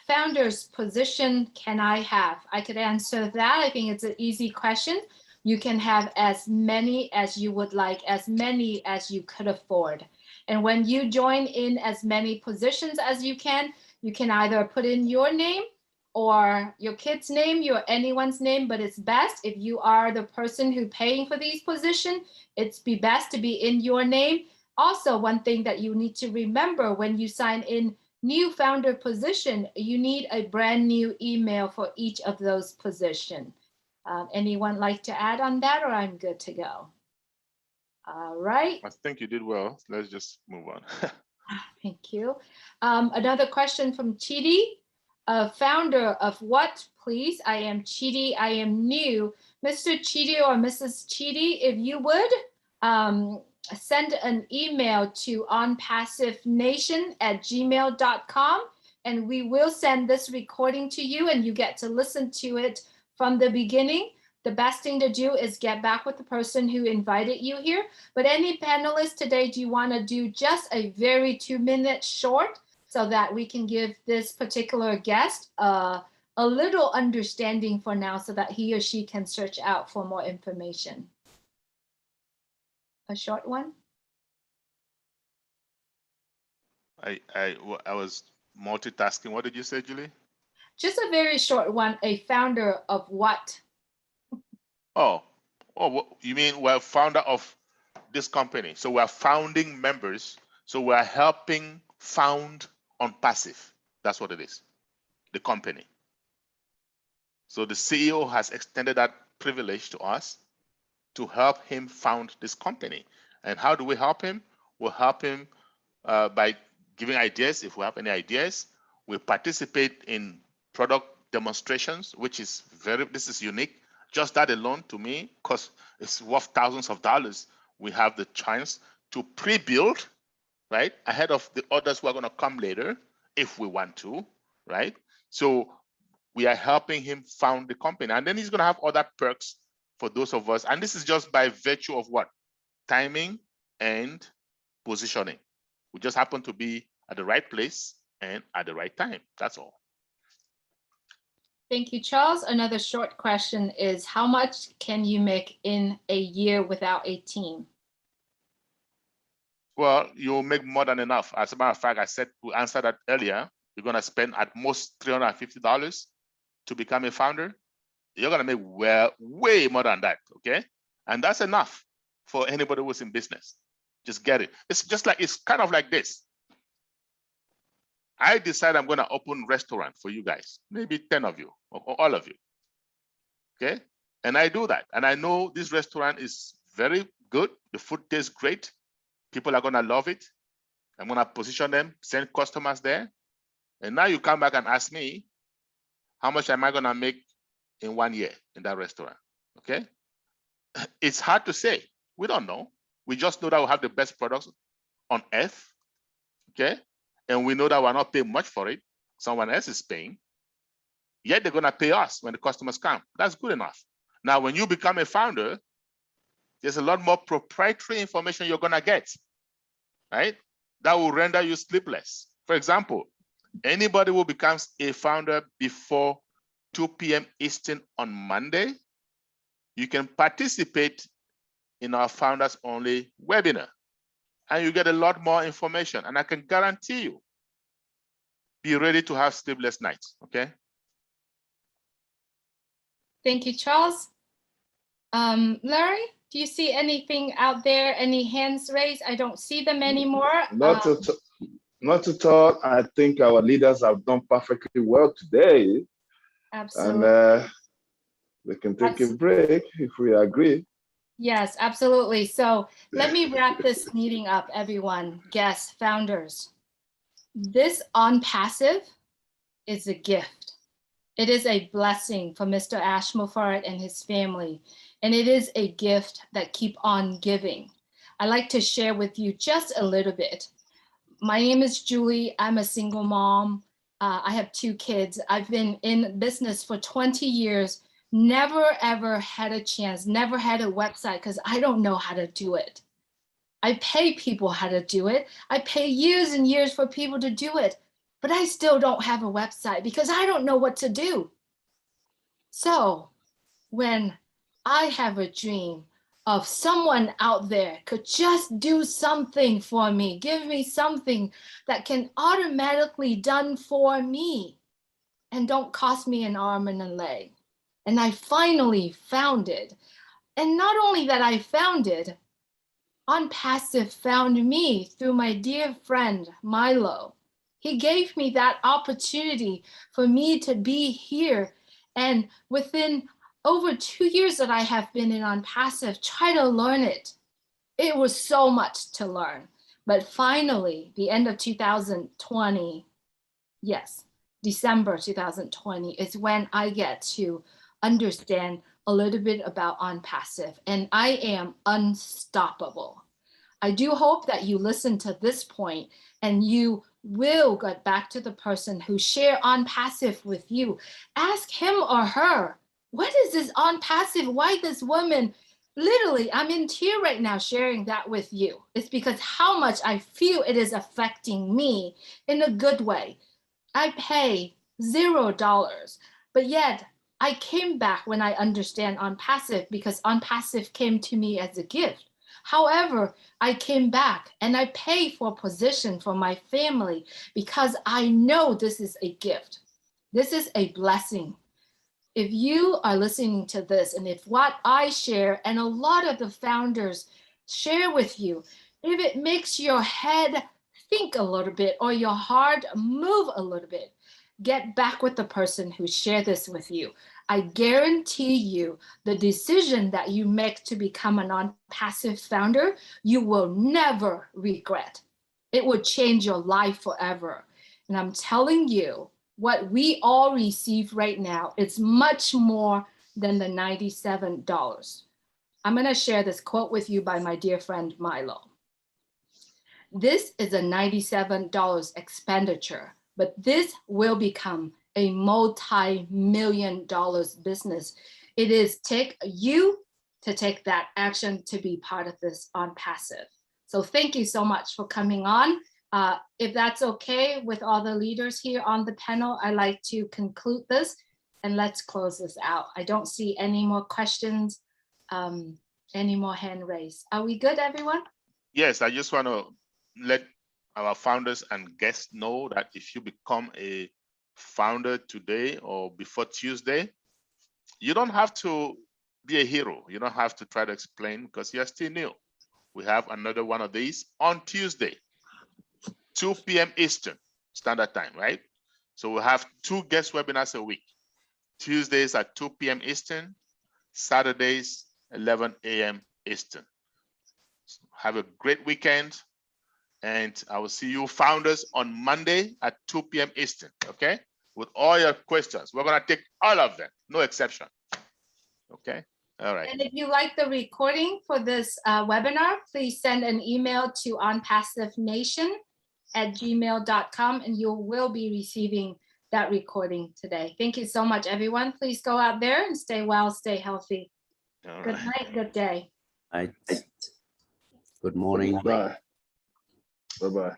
founders position can I have? I could answer that. I think it's an easy question. You can have as many as you would like, as many as you could afford. And when you join in as many positions as you can either put in your name or your kid's name, your anyone's name, but it's best if you are the person who paying for these positions, it's be best to be in your name. Also, one thing that you need to remember when you sign in new founder position, you need a brand new email for each of those positions. Anyone like to add on that, or I'm good to go? All right. I think you did well. Let's just move on. Thank you. Another question from Chidi. Founder of what, please? I am Chidi. I am new. Mr. Chidi or Mrs. Chidi, if you would, send an email to onpassivenation@gmail.com, and we will send this recording to you, and you get to listen to it from the beginning. The best thing to do is get back with the person who invited you here. But any panelists today, do you want to do just a very 2-minute short so that we can give this particular guest a little understanding for now so that he or she can search out for more information? A short one? I was multitasking. What did you say, Julie? Just a very short one. A founder of what? Oh, you mean we're founder of this company. So we're founding members. So we're helping found OnPassive. That's what it is, the company. So the CEO has extended that privilege to us to help him found this company. And how do we help him? We'll help him by giving ideas. If we have any ideas, we participate in product demonstrations, which is this is unique. Just that alone to me, because it's worth thousands of dollars. We have the chance to pre-build, right, ahead of the others who are going to come later, if we want to, right? So we are helping him found the company, and then he's going to have other perks for those of us. And this is just by virtue of what? Timing and positioning. We just happen to be at the right place and at the right time. That's all. Thank you, Charles. Another short question is, how much can you make in a year without a team? Well, you'll make more than enough. As a matter of fact, I said we answered that earlier. You're going to spend at most $350 to become a founder. You're going to make way more than that, okay? And that's enough for anybody who's in business. Just get it. It's kind of like this. I decide I'm going to open a restaurant for you guys, maybe 10 of you or all of you, okay? And I do that. And I know this restaurant is very good. The food tastes great. People are going to love it. I'm going to position them, send customers there. And now you come back and ask me, how much am I going to make in 1 year in that restaurant, okay? It's hard to say. We don't know. We just know that we have the best products on earth, okay? And we know that we're not paying much for it. Someone else is paying. Yet they're going to pay us when the customers come. That's good enough. Now, when you become a founder, there's a lot more proprietary information you're going to get, right? That will render you sleepless. For example, Anybody who becomes a founder before 2 p.m. Eastern on Monday, you can participate in our founders only webinar, and you get a lot more information. And I can guarantee you, be ready to have sleepless nights. Okay. Thank you, Charles. Larry, do you see anything out there? Any hands raised? I don't see them anymore. Not at all. I think our leaders have done perfectly well today. Absolutely. And we can take a break if we agree. Yes, absolutely. So let me wrap this meeting up, everyone, guests, founders. This ONPASSIVE is a gift. It is a blessing for Mr. Ashmore and his family, and it is a gift that keep on giving. I'd like to share with you just a little bit. My name is Julie. I'm a single mom. I have 2 kids. I've been in business for 20 years. Never, ever had a chance, never had a website because I don't know how to do it. I pay people how to do it. I pay years and years for people to do it, but I still don't have a website because I don't know what to do. So when I have a dream of someone out there could just do something for me, give me something that can automatically done for me and don't cost me an arm and a leg. And I finally found it. And not only that I found it, ONPASSIVE found me through my dear friend, Milo. He gave me that opportunity for me to be here. And within over 2 years that I have been in ONPASSIVE, try to learn it. It was so much to learn. But finally, the end of 2020, yes, December 2020 is when I get to understand a little bit about ONPASSIVE, and I am unstoppable. I do hope that you listen to this point and you will get back to the person who share ONPASSIVE with you. Ask him or her, what is this ONPASSIVE? Why this woman? Literally, I'm in tears right now sharing that with you. It's because how much I feel it is affecting me in a good way. I pay $0, but yet I came back when I understand ONPASSIVE because ONPASSIVE came to me as a gift. However, I came back and I pay for a position for my family because I know this is a gift. This is a blessing. If you are listening to this and if what I share and a lot of the founders share with you, if it makes your head think a little bit or your heart move a little bit, get back with the person who shared this with you. I guarantee you the decision that you make to become a ONPASSIVE founder, you will never regret. It will change your life forever. And I'm telling you, what we all receive right now is much more than the $97. I'm going to share this quote with you by my dear friend Milo. This is a $97 expenditure, but this will become a multi-million-dollar business. It is take you to take that action to be part of this ONPASSIVE. So thank you so much for coming on. If that's okay with all the leaders here on the panel, I'd like to conclude this and let's close this out. I don't see any more questions, any more hand raised. Are we good, everyone? Yes, I just want to let our founders and guests know that if you become a founder today or before Tuesday, you don't have to be a hero. You don't have to try to explain because you're still new. We have another one of these on Tuesday, 2 p.m. Eastern Standard Time, right? So we'll have 2 guest webinars a week. Tuesdays at 2 p.m. Eastern, Saturdays, 11 a.m. Eastern. So have a great weekend. And I will see you founders on Monday at 2 p.m. Eastern, okay? With all your questions. We're going to take all of them, no exception. Okay? All right. And if you like the recording for this webinar, please send an email to onpassivenation@gmail.com and you will be receiving that recording today. Thank you so much, everyone. Please go out there and stay well, stay healthy. All Good right. night, good day. Good morning. Bye. Bye-bye.